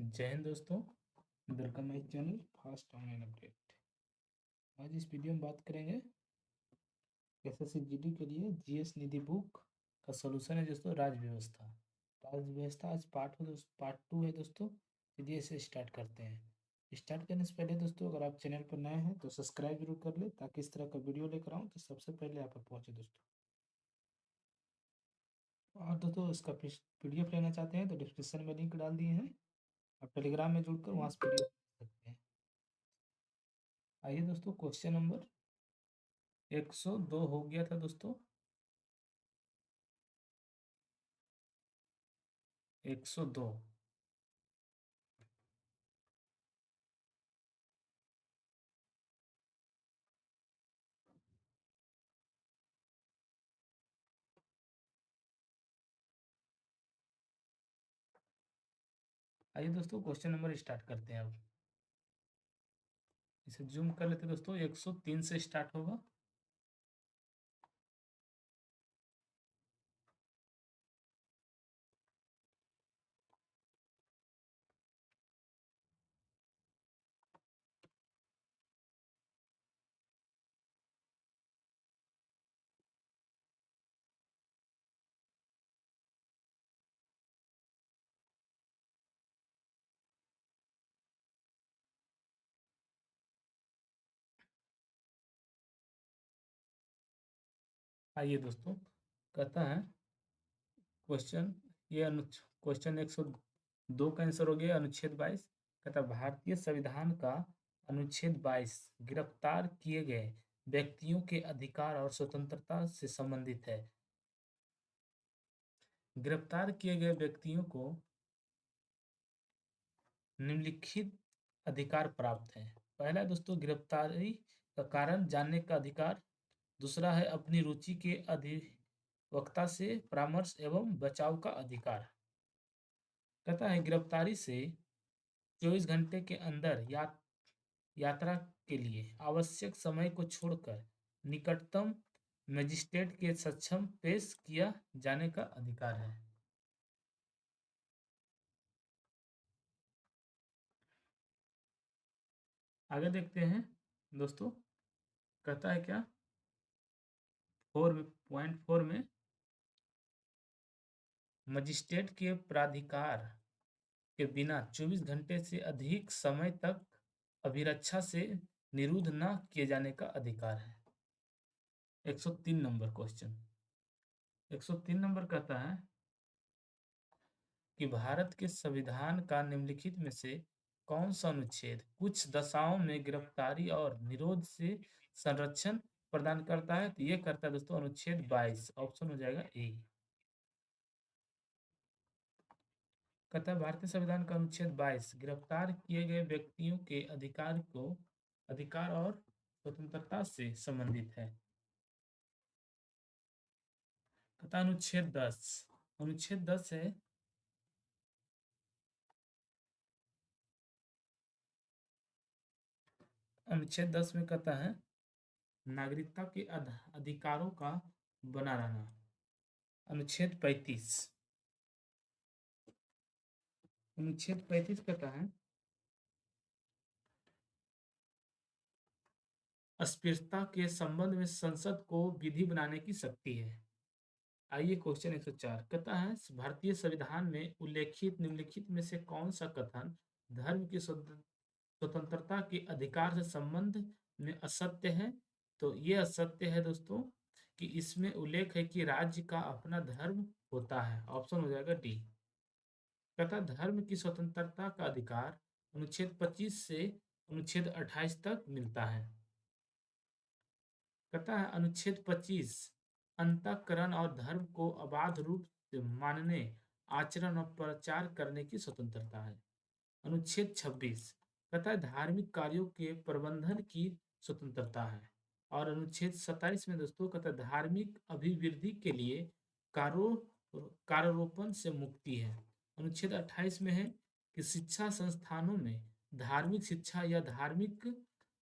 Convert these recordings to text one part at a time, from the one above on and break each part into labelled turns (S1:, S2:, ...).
S1: जय हिंद दोस्तों। Welcome my channel fast online update. आज इस वीडियो में बात करेंगे एसएससी जीडी के लिए जीएस निधि बुक का सॉल्यूशन है दोस्तों। राज व्यवस्था आज पार्ट 2 है दोस्तों। चलिए इसे स्टार्ट करते हैं। स्टार्ट करने से पहले दोस्तों, अगर आप चैनल पर नए हैं तो सब्सक्राइब जरूर कर ले, ताकि इस तरह का वीडियो लेकर आऊँ तो सबसे पहले आप पर पहुँचे दोस्तों। और दोस्तों, इसका पीडीएफ लेना चाहते हैं तो डिस्क्रिप्शन में लिंक डाल दिए हैं। आप टेलीग्राम में जुड़कर वहाँ से पीडीएफ ले सकते हैं। आइए दोस्तों, क्वेश्चन नंबर 102 हो गया था दोस्तों। 102। आइए दोस्तों, क्वेश्चन नंबर स्टार्ट करते हैं। अब इसे जूम कर लेते हैं दोस्तों। 103 से स्टार्ट होगा। आइए दोस्तों, कहता है क्वेश्चन, ये क्वेश्चन 102 का आंसर हो गया अनुच्छेद 22। कहता है भारतीय संविधान का अनुच्छेद 22 गिरफ्तार किए गए व्यक्तियों के अधिकार और स्वतंत्रता से संबंधित है। गिरफ्तार किए गए व्यक्तियों को निम्नलिखित अधिकार प्राप्त हैं। पहला है दोस्तों, गिरफ्तारी का कारण जानने का अधिकार। दूसरा है अपनी रुचि के अधिवक्ता से परामर्श एवं बचाव का अधिकार। कहता है गिरफ्तारी से 24 घंटे के अंदर यात्रा के लिए आवश्यक समय को छोड़कर निकटतम मजिस्ट्रेट के सक्षम पेश किया जाने का अधिकार है। आगे देखते हैं दोस्तों। कहता है क्या, 4.4 में मजिस्ट्रेट के प्राधिकार के बिना 24 घंटे से अधिक समय तक अभिरक्षा से निरुद्ध न किए जाने का अधिकार है। 103 नंबर क्वेश्चन। 103 नंबर कहता है कि भारत के संविधान का निम्नलिखित में से कौन सा अनुच्छेद कुछ दशाओं में गिरफ्तारी और निरोध से संरक्षण प्रदान करता है? तो ये करता है दोस्तों अनुच्छेद 22। ऑप्शन हो जाएगा ए। कहता है भारतीय संविधान का अनुच्छेद 22 गिरफ्तार किए गए व्यक्तियों के अधिकार और स्वतंत्रता से संबंधित है। कहता है अनुच्छेद 10 है अनुच्छेद 10 में कहता है नागरिकता के अधिकारों का बना रहना। अनुच्छेद 35 कहता है अस्पृश्यता के संबंध में संसद को विधि बनाने की शक्ति है। आइए क्वेश्चन 104। कहता है भारतीय संविधान में उल्लेखित निम्नलिखित में से कौन सा कथन धर्म की स्वतंत्रता के अधिकार से संबंध में असत्य है? तो ये असत्य है दोस्तों कि इसमें उल्लेख है कि राज्य का अपना धर्म होता है। ऑप्शन हो जाएगा डी। कहता धर्म की स्वतंत्रता का अधिकार अनुच्छेद 25 से अनुच्छेद 28 तक मिलता है। कहता है अनुच्छेद 25 अंतःकरण और धर्म को अबाध रूप से मानने, आचरण और प्रचार करने की स्वतंत्रता है। अनुच्छेद 26 कहता है धार्मिक कार्यों के प्रबंधन की स्वतंत्रता है। और अनुच्छेद 27 में दोस्तों कहता है धार्मिक अभिवृद्धि के लिए कार्यारोपण से मुक्ति है। अनुच्छेद 28 में है कि शिक्षा संस्थानों में धार्मिक शिक्षा या धार्मिक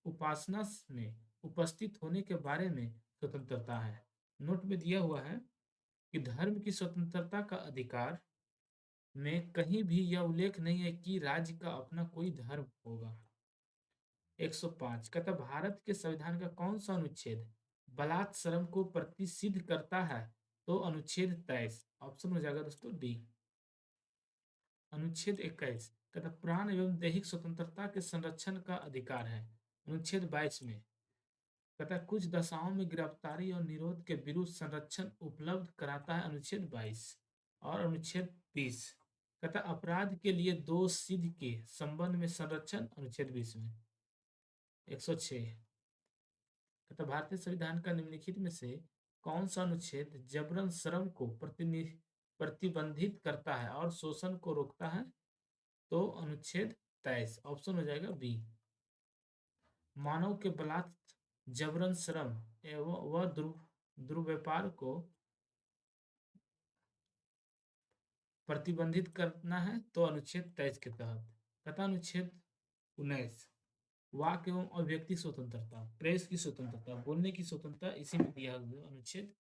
S1: उपासना में उपस्थित होने के बारे में स्वतंत्रता है। नोट में दिया हुआ है कि धर्म की स्वतंत्रता का अधिकार में कहीं भी यह उल्लेख नहीं है कि राज्य का अपना कोई धर्म होगा। 105 कहता भारत के संविधान का कौन सा अनुच्छेद बलात् श्रम को प्रतिसिद्ध करता है? तो अनुच्छेद 23 ऑप्शन हो जाएगा दोस्तों डी। अनुच्छेद 21 कहता प्राण एवं दैहिक स्वतंत्रता के संरक्षण का अधिकार है। अनुच्छेद 22 में कहता कुछ दशाओं में गिरफ्तारी और निरोध के विरुद्ध संरक्षण उपलब्ध कराता है अनुच्छेद 22। और अनुच्छेद 20 कहता अपराध के लिए दोष सिद्ध के संबंध में संरक्षण अनुच्छेद 20 में। 106 कहता भारतीय संविधान का निम्नलिखित में से कौन सा अनुच्छेद जबरन श्रम को प्रतिबंधित करता है और शोषण को रोकता है? तो अनुच्छेद 23 ऑप्शन हो जाएगा बी। मानव के बलात् जबरन श्रम एवं व दुर्व्यापार को प्रतिबंधित करना है तो अनुच्छेद 23 के तहत। कहता अनुच्छेद 19 वाक एवं अभिव्यक्ति स्वतंत्रता, प्रेस की स्वतंत्रता, बोलने की स्वतंत्रता इसी में दिया हुआ अनुच्छेद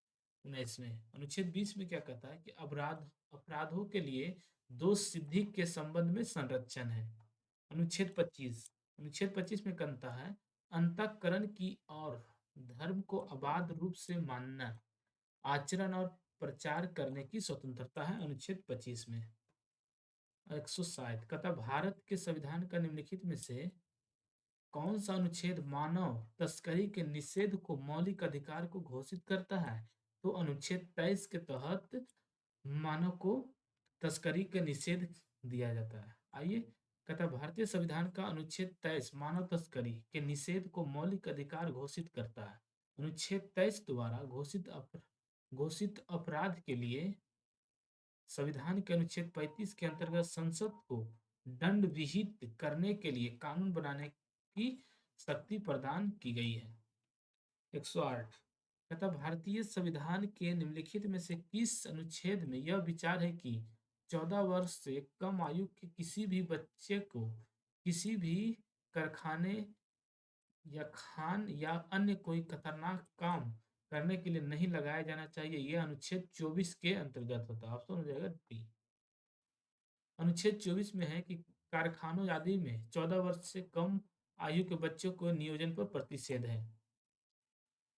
S1: 19 में। अनुच्छेद 20 में क्या कहता है कि अपराधों के लिए दोष सिद्धि के संबंध में संरक्षण है। अनुच्छेद 25 में कहता है अंतःकरण की और धर्म को अबाध रूप से मानना, आचरण और प्रचार करने की स्वतंत्रता है अनुच्छेद 25 में। 160 कहता भारत के संविधान का निम्नलिखित में से कौन सा अनुच्छेद मानव तस्करी के निषेध को मौलिक अधिकार को घोषित करता है? तो अनुच्छेद 23 के तहत मानव को तस्करी के निषेध दिया जाता है। आइए कहता भारतीय संविधान का अनुच्छेद 23 मानव तस्करी के निषेध को मौलिक अधिकार घोषित करता है। अनुच्छेद 23 द्वारा घोषित अपराध के लिए संविधान के अनुच्छेद 35 के अंतर्गत संसद को दंड विहित करने के लिए कानून बनाने की शक्ति प्रदान की गई है। 108 कहता भारतीय संविधान के निम्नलिखित में से किस अनुच्छेद में यह विचार है कि 14 वर्ष से कम आयु के किसी भी बच्चे को किसी भी कारखाने या खान या अन्य कोई खतरनाक काम करने के लिए नहीं लगाया जाना चाहिए? यह अनुच्छेद 24 के अंतर्गत होता है। ऑप्शन हो जाएगा डी। अनुच्छेद 24 में है कि कारखानों आदि में 14 वर्ष से कम आयु के बच्चों को नियोजन पर प्रतिषेध है।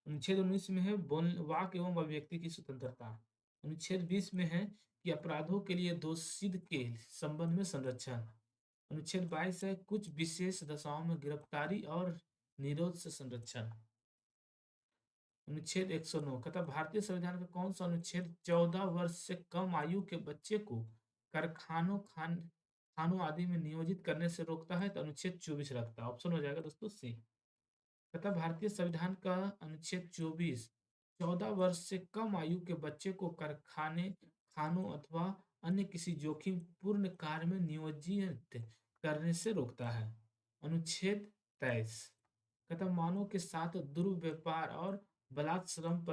S1: अनुच्छेद 19 में है वाक एवं अभिव्यक्ति की स्वतंत्रता। अनुच्छेद 20 में है कि अपराधों के लिए दोषसिद्ध के संबंध में संरक्षण। अनुच्छेद 22 है कुछ विशेष दशाओं में गिरफ्तारी और निरोध से संरक्षण। अनुच्छेद 109 कहता भारतीय संविधान का कौन सा अनुच्छेद 14 वर्ष से कम आयु के बच्चे को खानों आदि में नियोजित करने से रोकता है? तो अनुच्छेद 24 रखता है। ऑप्शन हो जाएगा दोस्तों सी। तथा भारतीय संविधान का अनुच्छेद 24 14 वर्ष से कम आयु के बच्चे को कारखाने खानों अथवा अन्य किसी जोखिम पूर्ण कार्य में नियोजित करने से रोकता है। अनुच्छेद 23 कहता मानव के साथ दुर्व्यवहार और बलात् श्रम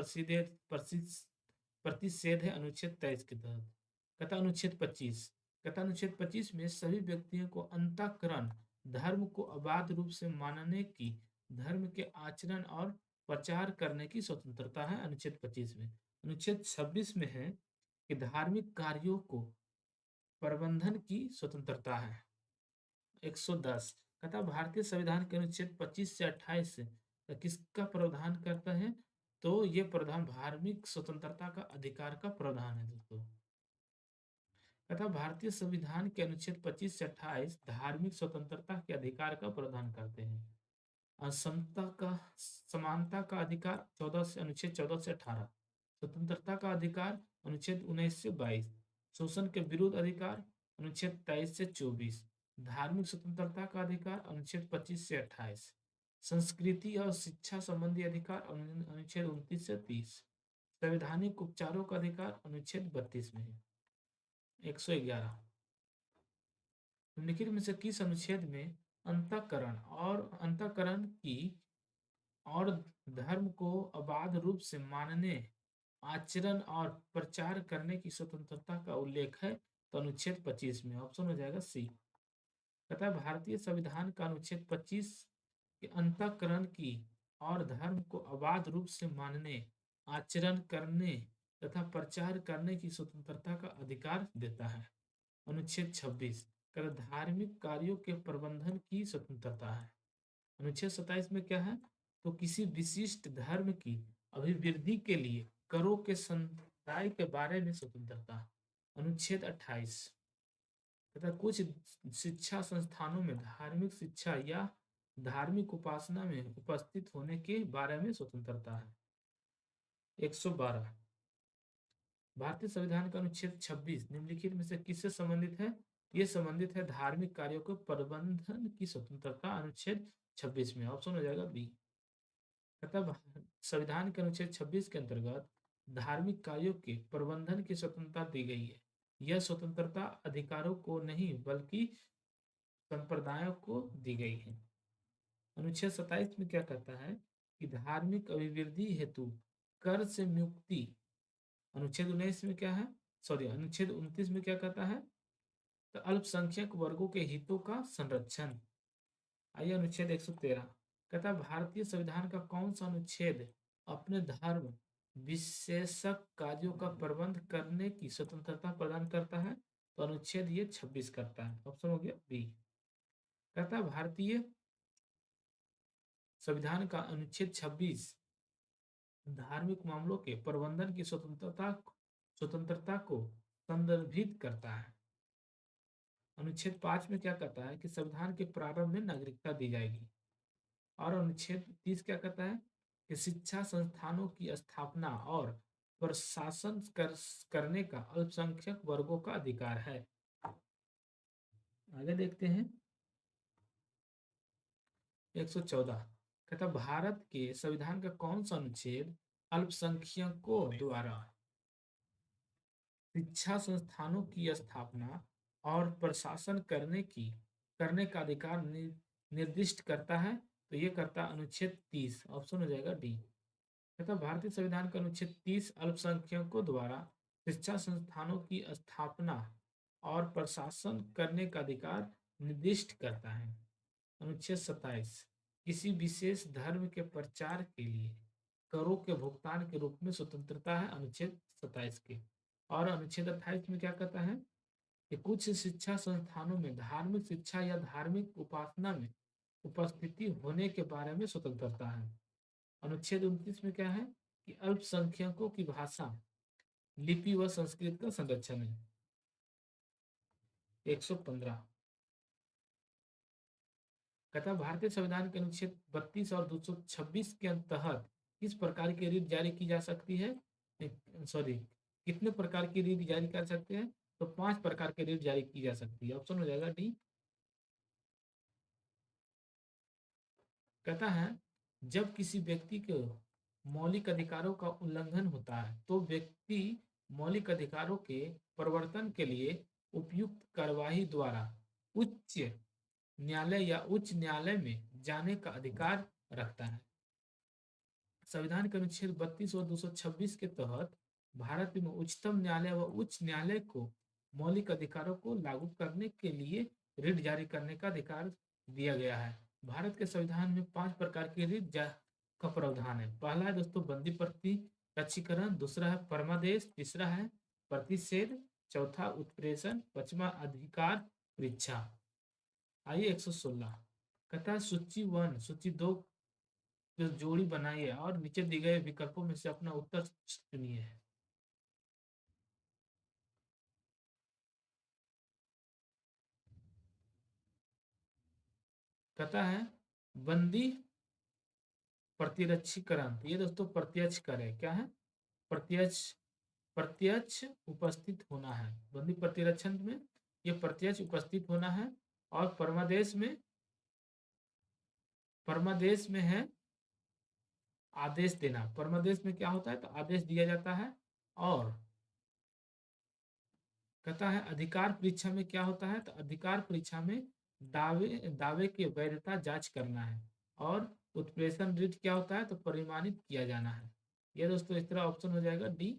S1: प्रतिषेध है अनुच्छेद 23 के तहत। कहता अनुच्छेद 25 कहता अनुच्छेद 25 में सभी व्यक्तियों को अंतःकरण धर्म को अबाध रूप से मानने की, धर्म के आचरण और प्रचार करने की स्वतंत्रता है अनुच्छेद 25 में। अनुच्छेद 26 में है कि धार्मिक कार्यों को प्रबंधन की स्वतंत्रता है। 110 कहता भारतीय संविधान के अनुच्छेद 25 से 28 किसका प्रावधान करता है? तो ये प्रावधान धार्मिक स्वतंत्रता का अधिकार का प्रावधान है दोस्तों। तथा भारतीय संविधान के अनुच्छेद 25 से 28 धार्मिक स्वतंत्रता के अधिकार का प्रावधान करते हैं। असमता का समानता का अधिकार 14 से अनुच्छेद 14 से 18, स्वतंत्रता का अधिकार अनुच्छेद 19 से 22, शोषण के विरुद्ध अधिकार अनुच्छेद 23 से 24, धार्मिक स्वतंत्रता का अधिकार अनुच्छेद 25 से 28, संस्कृति और शिक्षा संबंधी अधिकार अनुच्छेद 29 से 30, संवैधानिक उपचारों का अधिकार अनुच्छेद 32 में है। 111 निम्नलिखित में से किस अनुच्छेद में अंतःकरण की और धर्म को अबाध रूप से मानने, आचरण और प्रचार करने की स्वतंत्रता का उल्लेख है? तो अनुच्छेद 25 में। ऑप्शन हो जाएगा सी। तथा भारतीय संविधान का अनुच्छेद 25 के अंतःकरण की और धर्म को अबाध रूप से मानने, आचरण करने तथा प्रचार करने की स्वतंत्रता का अधिकार देता है। अनुच्छेद 26 कहता है धार्मिक कार्यों के प्रबंधन की स्वतंत्रता है। अनुच्छेद 27 में क्या है? तो किसी विशिष्ट धर्म की अभिवृद्धि के लिए करों के संदाय के बारे में स्वतंत्रता। अनुच्छेद 28 तथा कुछ शिक्षा संस्थानों में धार्मिक शिक्षा या धार्मिक उपासना में उपस्थित होने के बारे में स्वतंत्रता है। 112 भारतीय संविधान का अनुच्छेद 26 निम्नलिखित में से किससे संबंधित है? ये संबंधित है धार्मिक कार्यों के प्रबंधन की स्वतंत्रता अनुच्छेद 26 में। ऑप्शन हो जाएगा बी। तथा संविधान के अनुच्छेद 26 के अंतर्गत धार्मिक कार्यों के प्रबंधन की स्वतंत्रता दी गई है। यह स्वतंत्रता अधिकारों को नहीं बल्कि संप्रदायों को दी गई है। अनुच्छेद 27 में क्या कहता है कि धार्मिक अभिवृद्धि हेतु कर से मुक्ति। अनुच्छेद 19 में क्या है? सॉरी, अनुच्छेद 29 में क्या कहता है? तो अल्पसंख्यक वर्गों के हितों का संरक्षण। आइए अनुच्छेद 113 कहता है भारतीय संविधान का कौन सा अनुच्छेद अपने धर्म विशेषक कार्यों का प्रबंध करने की स्वतंत्रता प्रदान करता है? तो अनुच्छेद ये 26 करता है। ऑप्शन हो गया बी। कहता है भारतीय संविधान का अनुच्छेद 26 धार्मिक मामलों के प्रबंधन की स्वतंत्रता को संदर्भित करता है। अनुच्छेद 5 में क्या कहता है कि संविधान के प्रारंभ में नागरिकता दी जाएगी। और अनुच्छेद 30 क्या कहता है कि शिक्षा संस्थानों की स्थापना और प्रशासन करने का अल्पसंख्यक वर्गों का अधिकार है। आगे देखते हैं 114 कहता भारत के संविधान का कौन सा अनुच्छेद अल्पसंख्यकों द्वारा शिक्षा संस्थानों की स्थापना और प्रशासन करने का अधिकार निर्दिष्ट करता है? तो ये करता अनुच्छेद 30। ऑप्शन हो जाएगा डी। कहता भारतीय संविधान का अनुच्छेद 30 अल्पसंख्यकों द्वारा शिक्षा संस्थानों की स्थापना और प्रशासन करने का अधिकार निर्दिष्ट करता है। अनुच्छेद 27 किसी विशेष धर्म के प्रचार के लिए करों के भुगतान के रूप में स्वतंत्रता है। अनुच्छेद 27 के। और अनुच्छेद 28 में क्या कहता है कि कुछ शिक्षा संस्थानों में धार्मिक शिक्षा या धार्मिक उपासना में उपस्थिति होने के बारे में स्वतंत्रता है। अनुच्छेद 29 में क्या है कि अल्पसंख्यकों की भाषा, लिपि व संस्कृति का संरक्षण है। 115 कहता भारतीय संविधान के अनुच्छेद 32 और 226 के तहत किस प्रकार की रीट जारी की जा सकती है? सॉरी, कितने प्रकार की रीट जारी कर सकते हैं? तो 5 प्रकार की रीट जारी की जा सकती है। ऑप्शन हो जाएगा डी। कहता है जब किसी व्यक्ति के मौलिक अधिकारों का उल्लंघन होता है तो व्यक्ति मौलिक अधिकारों के प्रवर्तन के लिए उपयुक्त कार्यवाही द्वारा उच्च न्यायालय या उच्च न्यायालय में जाने का अधिकार रखता है। संविधान के अनुच्छेद 32 और 226 के तहत भारत में उच्चतम न्यायालय व उच्च न्यायालय को मौलिक अधिकारों को लागू करने के लिए रिट जारी करने का अधिकार दिया गया है। भारत के संविधान में 5 प्रकार की रिट का प्रावधान है। पहला है दोस्तों बंदी प्रत्यक्षीकरण, दूसरा है परमादेश, तीसरा है प्रतिषेध, चौथा उत्प्रेषण, पांचवा अधिकार परीक्षा। आइए 116 कहता है सूची 1 सूची 2 जो जोड़ी बनाइए और नीचे दिए गए विकल्पों में से अपना उत्तर चुनिए। कहता है बंदी प्रतिरक्षीकरण, ये दोस्तों प्रत्यक्ष कर है। क्या है? प्रत्यक्ष प्रत्यक्ष उपस्थित होना है। बंदी प्रतिरक्षण में ये प्रत्यक्ष उपस्थित होना है। और परमादेश में है आदेश देना। परमादेश में क्या होता है? तो आदेश दिया जाता है। और कहता है अधिकार परीक्षा में क्या होता है? तो अधिकार परीक्षा में दावे की वैधता जांच करना है। और उत्प्रेषण रिट क्या होता है? तो परिमाणित किया जाना है। ये दोस्तों इस तरह ऑप्शन हो जाएगा डी।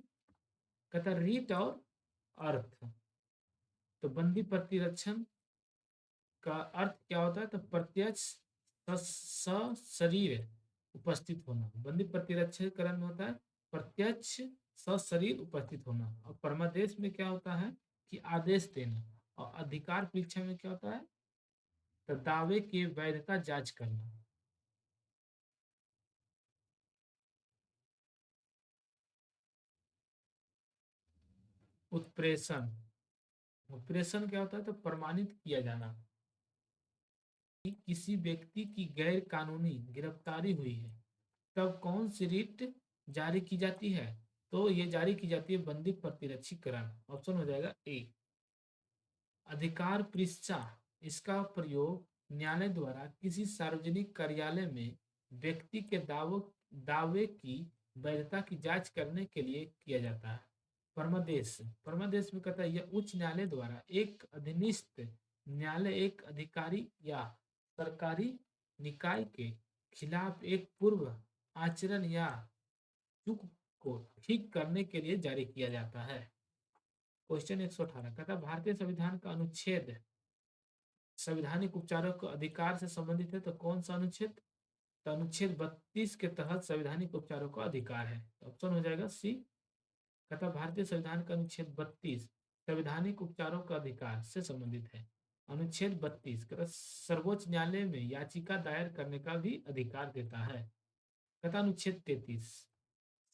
S1: कहता है रीट और अर्थ। तो बंदी प्रतिरक्षण का अर्थ क्या होता है? तो प्रत्यक्ष सशरीर उपस्थित होना। बंदी प्रतिरक्षीकरण में होता है प्रत्यक्ष सशरीर उपस्थित होना। और परमादेश में क्या होता है कि आदेश देना। और अधिकार परीक्षा में क्या होता है? तो दावे की वैधता जांच करना। उत्प्रेषण, उत्प्रेषण क्या होता है? तो प्रमाणित किया जाना कि किसी व्यक्ति की गैर कानूनी गिरफ्तारी हुई है, तब कौन सी रिट जारी की जाती है? तो ये जारी की जाती है बंदी प्रतिरक्षीकरण। ऑप्शन हो जाएगा ए। अधिकार परीक्षा, इसका प्रयोग न्यायालय द्वारा किसी सार्वजनिक कार्यालय में व्यक्ति के दावे की वैधता की जांच करने के लिए किया जाता है। परमादेश, परमादेश में कहता है यह उच्च न्यायालय द्वारा एक अधिनिष्ठ न्यायालय एक अधिकारी या सरकारी निकाय के खिलाफ एक पूर्व आचरण या चूक को ठीक करने के लिए जारी किया जाता है। क्वेश्चन 118 कहता है भारतीय संविधान का अनुच्छेद संवैधानिक उपचारों के अधिकार से संबंधित है, तो कौन सा अनुच्छेद? तो अनुच्छेद 32 के तहत संवैधानिक उपचारों का अधिकार है। ऑप्शन हो जाएगा सी। कहता भारतीय संविधान का अनुच्छेद 32 संवैधानिक उपचारों का अधिकार से संबंधित है। अनुच्छेद 32 कहता सर्वोच्च न्यायालय में याचिका दायर करने का भी अधिकार देता है। कहता अनुच्छेद 33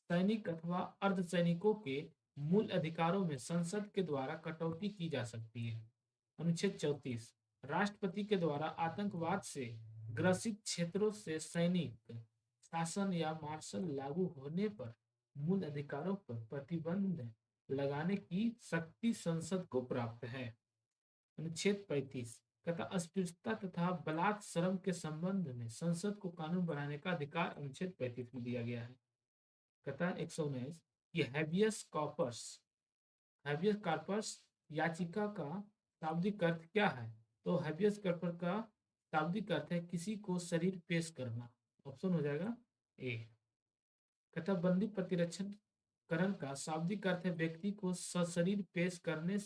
S1: सैनिक अथवा अर्धसैनिकों के मूल अधिकारों में संसद के द्वारा कटौती की जा सकती है। अनुच्छेद 34 राष्ट्रपति के द्वारा आतंकवाद से ग्रसित क्षेत्रों से सैनिक शासन या मार्शल लागू होने पर मूल अधिकारों पर प्रतिबंध लगाने की शक्ति संसद को प्राप्त है। अनुच्छेद 35 कहता अस्पृश्यता तथा बलात् श्रम के संबंध में संसद को कानून बनाने का अधिकार अनुच्छेद 35 में दिया गया है। कहता है 119 कि हैबियस कॉर्पस याचिका का शाब्दिक अर्थ क्या है? तो हैबियस कॉर्पस का शाब्दिक अर्थ है किसी को शरीर पेश करना। ऑप्शन हो जाएगा ए। कहता बंदी प्रतिरक्षण करण का शाब्दिक अर्थ है व्यक्ति को सशरीर पेश करने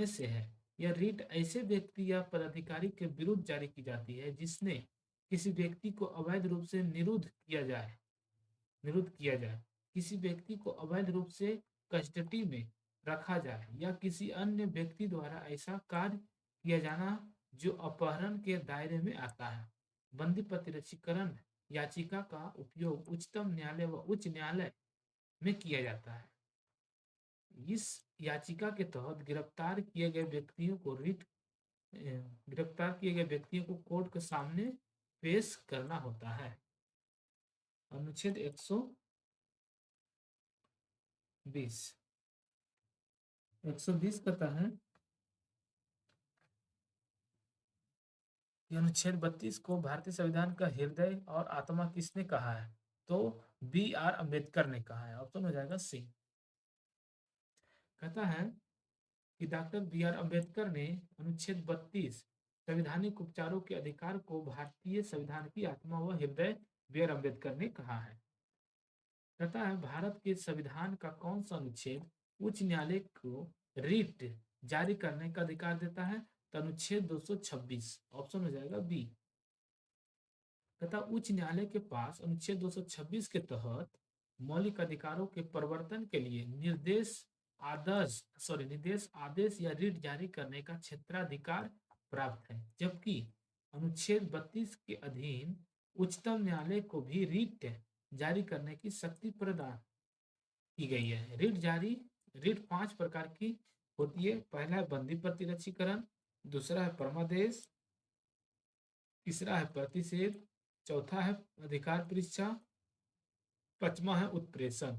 S1: से है। यह रीट ऐसे व्यक्ति या पदाधिकारी के विरुद्ध जारी की जाती है जिसने किसी व्यक्ति को अवैध रूप से निरुद्ध किया जाए, किसी व्यक्ति को अवैध रूप से कस्टडी में रखा जाए या किसी अन्य व्यक्ति द्वारा ऐसा कार्य किया जाना जो अपहरण के दायरे में आता है। बंदी प्रतिरक्षीकरण याचिका का उपयोग उच्चतम न्यायालय व उच्च न्यायालय में किया जाता है। इस याचिका के तहत गिरफ्तार किए गए व्यक्तियों को कोर्ट के सामने पेश करना होता है। अनुच्छेद 120 120 कहता है कि अनुच्छेद 32 को भारतीय संविधान का हृदय और आत्मा किसने कहा है? तो बी आर अम्बेडकर ने कहा है। ऑप्शन हो जाएगा सी। कहता है कि डॉक्टर बी आर अम्बेडकर ने अनुच्छेद 32 संवैधानिक उपचारों के अधिकार को भारतीय संविधान की आत्मा व हृदय बी आर अम्बेडकर ने कहा है। कहता है भारत के संविधान का कौन सा अनुच्छेद उच्च न्यायालय को रिट जारी करने का अधिकार देता है? तो अनुच्छेद 226। ऑप्शन हो जाएगा बी। तथा उच्च न्यायालय के पास अनुच्छेद 226 के तहत मौलिक अधिकारों के प्रवर्तन के लिए निर्देश आदेश या रिट जारी करने का क्षेत्राधिकार प्राप्त है, जबकि अनुच्छेद 32 के अधीन उच्चतम न्यायालय को भी रिट जारी करने की शक्ति प्रदान की गई है। रिट 5 प्रकार की होती है। पहला है बंदी प्रतिरक्षीकरण, दूसरा है परमादेश, तीसरा है प्रतिषेध, चौथा है अधिकार परीक्षा, पांचवा है उत्प्रेषण।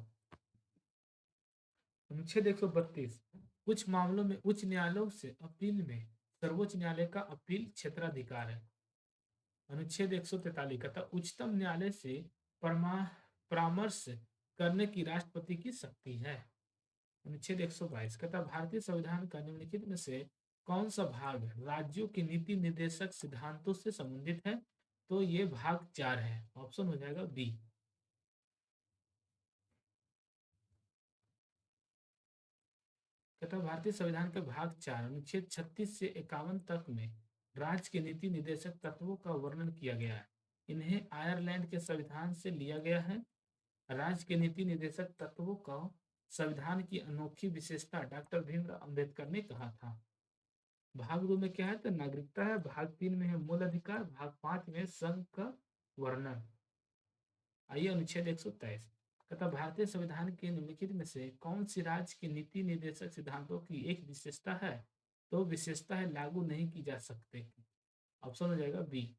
S1: अनुच्छेद 132 कुछ मामलों में उच्च न्यायालयों से अपील में सर्वोच्च न्यायालय का अपील क्षेत्राधिकार है। अनुच्छेद 143 कहता उच्चतम न्यायालय से परामर्श करने की राष्ट्रपति की शक्ति है। अनुच्छेद 122 कहता भारतीय संविधान का निम्नलिखित में से कौन सा भाग राज्यों के नीति निर्देशक सिद्धांतों से संबंधित है? तो ये भाग 4 है। ऑप्शन हो जाएगा बी। कहता भारतीय संविधान के भाग 4 अनुच्छेद 36 से 51 तक में राज्य के नीति निर्देशक तत्वों का वर्णन किया गया है। इन्हें आयरलैंड के संविधान से लिया गया है। राज्य के नीति निर्देशक तत्वों का संविधान की अनोखी विशेषता डॉक्टर भीमराव अंबेडकर ने कहा था। भाग 2 में क्या है, तो नागरिकता है। भाग 3 में है मूल अधिकार। भाग 5 में संघ का वर्णन। आइए अनुच्छेद 123, तथा भारतीय संविधान के निम्नलिखित में से कौन सी राज्य के नीति निर्देशक सिद्धांतों की एक विशेषता है, तो विशेषता है लागू नहीं की जा सकते। ऑप्शन हो जाएगा बी।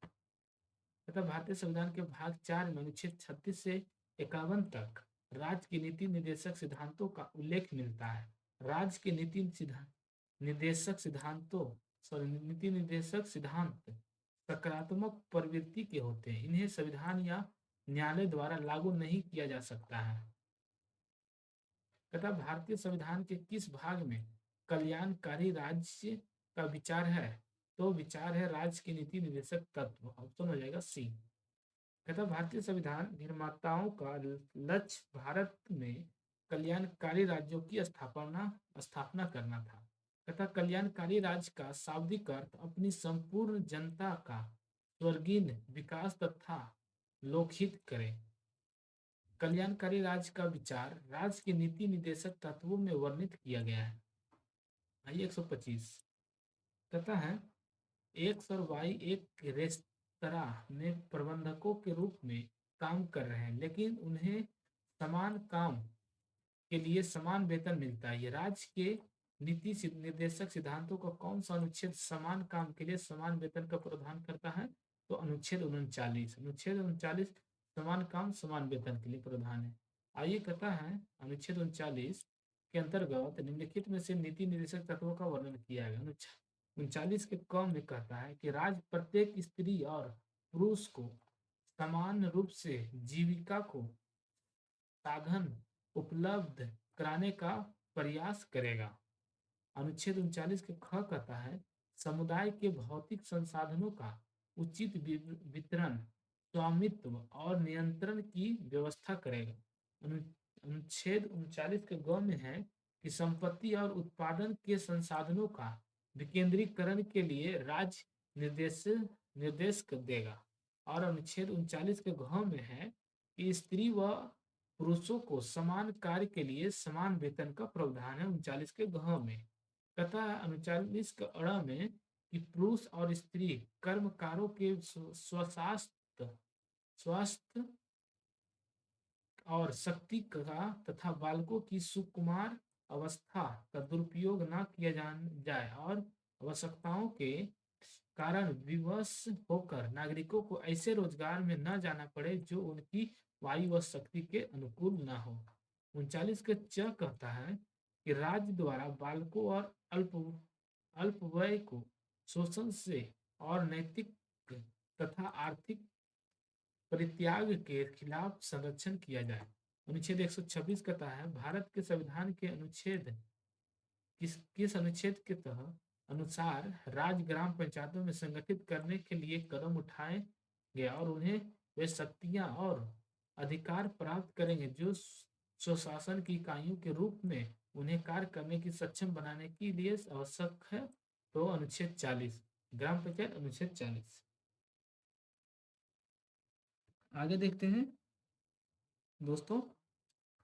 S1: तथा भारतीय संविधान के भाग 4 में अनुच्छेद 36 से 51 तक राज्य के नीति निर्देशक सिद्धांतों का उल्लेख मिलता है। राज्य के निर्देशक सिद्धांतों नीति निर्देशक सिद्धांत सकारात्मक प्रवृत्ति के होते हैं। इन्हें संविधान या न्यायालय द्वारा लागू नहीं किया जा सकता है। तथा भारतीय संविधान के किस भाग में कल्याणकारी राज्य का विचार है, तो विचार है राज्य के नीति निर्देशक तत्व। ऑप्शन हो जाएगा सी। तथा भारतीय संविधान निर्माताओं का लक्ष्य भारत में कल्याणकारी राज्यों की स्थापना करना था। तथा कल्याणकारी राज्य का शाब्दिक अर्थ अपनी संपूर्ण जनता का स्वर्गीय विकास तथा लोकहित करे। कल्याणकारी राज्य का विचार राज्य के नीति निर्देशक तत्वों में वर्णित किया गया है। आइए 125 तथा है एक्स और वाई एक रेस्तरां में प्रबंधकों के रूप में काम कर रहे हैं, लेकिन उन्हें समान काम के लिए समान वेतन मिलता है। ये राज्य के निर्देशक सिद्धांतों का कौन सा अनुच्छेद समान काम के लिए समान वेतन का प्रावधान करता है, तो अनुच्छेद 39। अनुच्छेद 39 समान काम समान वेतन के लिए प्रावधान है। आइए कहता है अनुच्छेद 39 के अंतर्गत निम्नलिखित में से नीति निर्देशक तत्वों का वर्णन किया गया। 39 के क में कहता है कि राज्य प्रत्येक स्त्री और पुरुष को समान रूप से जीविका को साधन उपलब्ध कराने का प्रयास करेगा। अनुच्छेद 39 के ख कहता है समुदाय के भौतिक संसाधनों का उचित वितरण, स्वामित्व और नियंत्रण की व्यवस्था करेगा। अनुच्छेद 39 के ग में है कि संपत्ति और उत्पादन के संसाधनों का विकेंद्रीकरण के लिए राज्य निर्देश देगा। और अनुच्छेद 39 के घ में है कि स्त्री व पुरुषों को समान कार्य के लिए समान वेतन का प्रावधान है। 39 के घ में तथा 39 के अड़ में कि पुरुष और स्त्री कर्मकारों के स्वास्थ्य और शक्ति का तथा बालकों की सुकुमार अवस्था का दुरुपयोग न किया जाए और आवश्यकताओं के कारण विवश होकर नागरिकों को ऐसे रोजगार में न जाना पड़े जो उनकी वायु व शक्ति के अनुकूल न हो। 39 के च कहता है कि राज्य द्वारा बालकों और अल्पवय को शोषण से और नैतिक तथा आर्थिक परित्याग के खिलाफ संरक्षण किया जाए। अनुच्छेद 126 कहता है भारत के संविधान के अनुच्छेद किस अनुच्छेद के तहत अनुसार राज्य ग्राम पंचायतों में संगठित करने के लिए कदम उठाए गया और उन्हें वे शक्तियां और अधिकार प्राप्त करेंगे जो स्वशासन की इकाइयों के रूप में उन्हें कार्य करने की सक्षम बनाने के लिए आवश्यक है, तो अनुच्छेद 40 ग्राम पंचायत अनुच्छेद 40। आगे देखते हैं दोस्तों,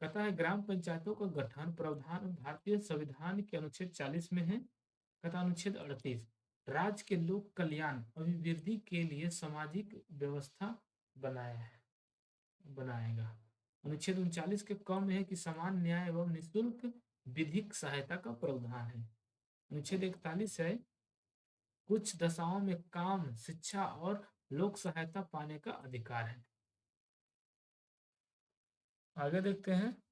S1: कहता है ग्राम पंचायतों का गठन प्रावधान भारतीय संविधान के अनुच्छेद 40 में है। कहता अनुच्छेद 38 राज्य के लोक कल्याण अभिवृद्धि के लिए सामाजिक व्यवस्था बनाएगा। अनुच्छेद 39 के क में है कि समान न्याय एवं निःशुल्क विधिक सहायता का प्रावधान है। अनुच्छेद 41 है कुछ दशाओं में काम, शिक्षा और लोक सहायता पाने का अधिकार है। आगे देखते हैं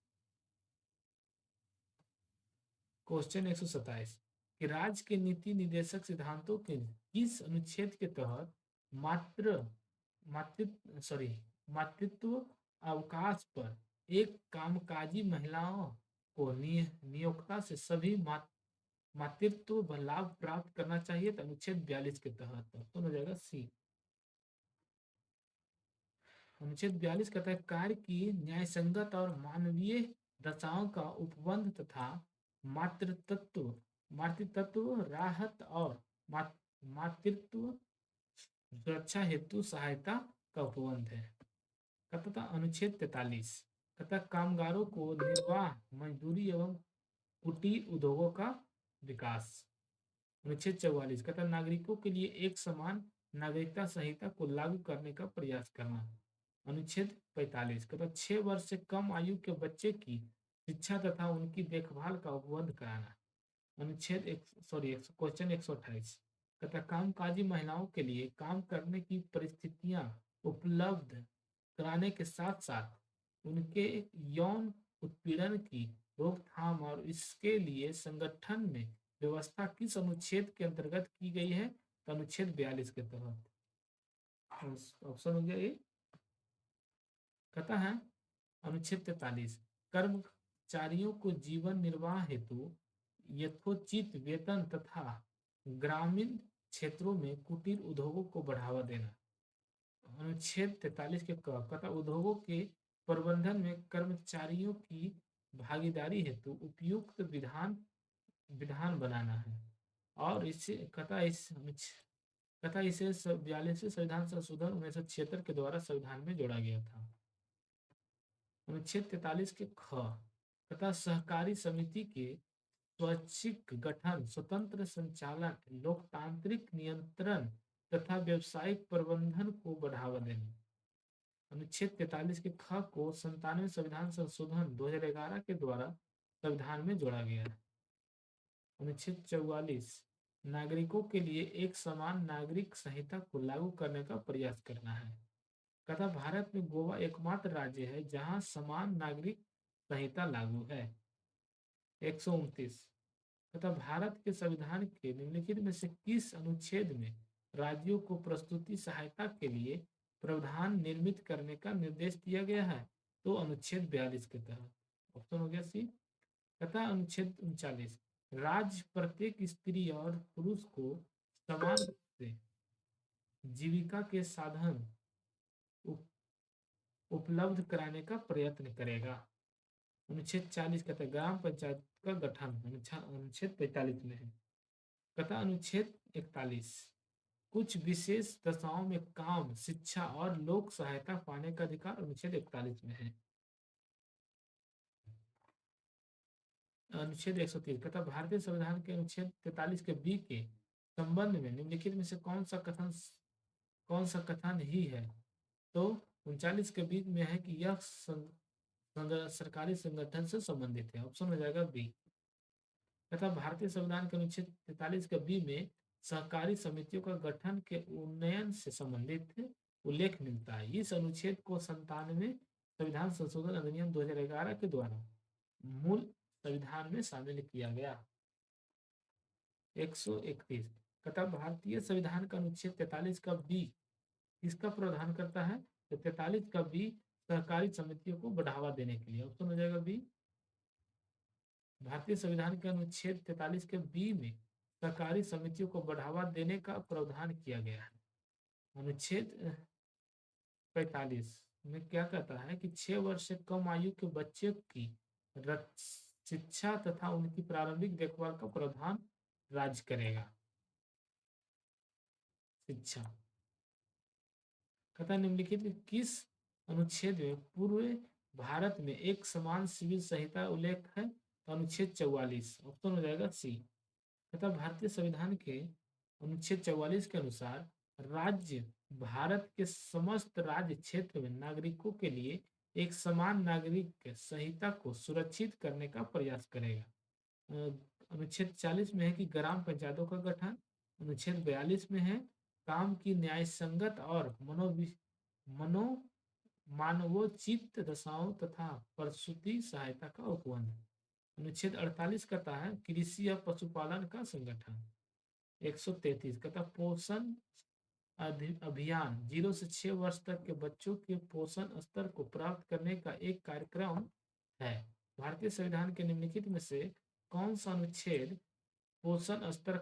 S1: क्वेश्चन 127 कि राज्य के नीति निर्देशक सिद्धांतों के किस अनुच्छेद के तहत मातृत्व अवकाश पर एक कामकाजी महिलाओं को नियोक्ता से सभी मातृत्व लाभ प्राप्त करना चाहिए, तो अनुच्छेद 42 के तहत। तो हो जाएगा सी। अनुच्छेद 42 कहता है कार्य की न्यायसंगत और मानवीय दशाओं का उपबंध तथा मातृत्व राहत और मातृत्व सुरक्षा हेतु सहायता का उपबंध है। तथा अनुच्छेद 43 तथा कामगारों को निर्वाह, मजदूरी एवं कुटीर उद्योगों का विकास। अनुच्छेद 44 कहता है नागरिकों के लिए एक समान नागरिकता संहिता को लागू करने का प्रयास करना। अनुच्छेद 45 कहता है 6 वर्ष से कम आयु के बच्चे की शिक्षा तथा उनकी देखभाल का उपबंध कराना। अनुच्छेद एक सॉरी क्वेश्चन 128 कहता कामकाजी महिलाओं के लिए काम करने की परिस्थितियां उपलब्ध कराने के साथ साथ उनके यौन उत्पीड़न की रोकथाम और इसके लिए संगठन में व्यवस्था किस अनुच्छेद के अंतर्गत की गई है? तो अनुच्छेद 42 के तहत। ऑप्शन हो गया ए। कहता है अनुच्छेद 43 कर्मचारियों को जीवन निर्वाह हेतु यथोचित वेतन तथा ग्रामीण क्षेत्रों में कुटीर उद्योगों को बढ़ावा देना। अनुच्छेद 43 के क कहता उद्योगों के प्रबंधन में कर्मचारियों की भागीदारी हेतु उपयुक्त विधान विधान बनाना है और इसे कहता इसे 42वें संविधान संशोधन 1976 के द्वारा संविधान में जोड़ा गया था। अनुच्छेद 43 के ख तथा सहकारी समिति के स्वैच्छिक गठन, स्वतंत्र संचालन, लोकतांत्रिक नियंत्रण तथा व्यावसायिक प्रबंधन को बढ़ावा देना। अनुच्छेद 43 के ख को 97वें संविधान संशोधन 2011 के द्वारा संविधान में जोड़ा गया है। अनुच्छेद 44 नागरिकों के लिए एक समान नागरिक संहिता को लागू करने का प्रयास करना है। कहता भारत में गोवा एकमात्र राज्य है जहां समान नागरिक संहिता लागू है। 129 तथा भारत के संविधान के निम्नलिखित में से किस अनुच्छेद में राज्यों को प्रस्तुति सहायता के लिए प्रावधान निर्मित करने का निर्देश दिया गया है? तो अनुच्छेद 42 के तहत। ऑप्शन हो गया सी। तथा अनुच्छेद 39 राज्य प्रत्येक स्त्री और पुरुष को समान रूप से जीविका के साधन उपलब्ध कराने का प्रयत्न करेगा। अनुच्छेद 40 कहता है ग्राम पंचायत का गठन अनुच्छेद 45 में है। कहता अनुच्छेद 41 कुछ विशेष दशाओं में काम, शिक्षा और लोक सहायता पाने का अधिकार अनुच्छेद 41 में है। अनुच्छेद 130 कहता भारतीय संविधान के अनुच्छेद 43 के बी के संबंध में निम्नलिखित में से कौन सा कथन ही है? तो 39 के बीच में है कि यह सरकारी संगठन से संबंधित है। ऑप्शन हो जाएगा बी। तथा भारतीय संविधान के अनुच्छेद 43 के बी में सहकारी समितियों का गठन के उन्नयन से संबंधित उल्लेख मिलता है। इस अनुच्छेद को 97वें संविधान संशोधन अधिनियम 2011 के द्वारा मूल संविधान में शामिल किया गया। 131 तथा भारतीय संविधान का अनुच्छेद 43 का बी किसका प्रावधान करता है? तो 43 का बी सहकारी समितियों को बढ़ावा देने के लिए। ऑप्शन हो जाएगा बी। भारतीय संविधान के अनुच्छेद 43 के बी में सहकारी समितियों को बढ़ावा देने का प्रावधान किया गया है। अनुच्छेद 45 में क्या कहता है कि 6 वर्ष से कम आयु के बच्चे की शिक्षा तथा उनकी प्रारंभिक देखभाल का प्रावधान राज्य करेगा। शिक्षा कहता निम्नलिखित किस अनुच्छेद में पूर्व भारत में एक समान सिविल संहिता उल्लेख है? तो अनुच्छेद 44। ऑप्शन हो जाएगा सी। तथा भारतीय संविधान के अनुच्छेद 44 के अनुसार राज्य भारत के समस्त राज्य क्षेत्र में नागरिकों के लिए एक समान नागरिक संहिता को सुरक्षित करने का प्रयास करेगा। अनुच्छेद 40 में है कि ग्राम पंचायतों का गठन। अनुच्छेद 42 में है काम की न्यायसंगत और मनो मानवोचित दशाओं तथा प्रसूति सहायता का उपबंध। अनुच्छेद 48 कहता है कृषि या पशुपालन का संगठन। 133 कहता पोषण अभियान 0 से 6 वर्ष तक के बच्चों के पोषण स्तर को प्राप्त करने का एक कार्यक्रम है। भारतीय संविधान के निम्नलिखित में से कौन सा अनुच्छेद पोषण स्तर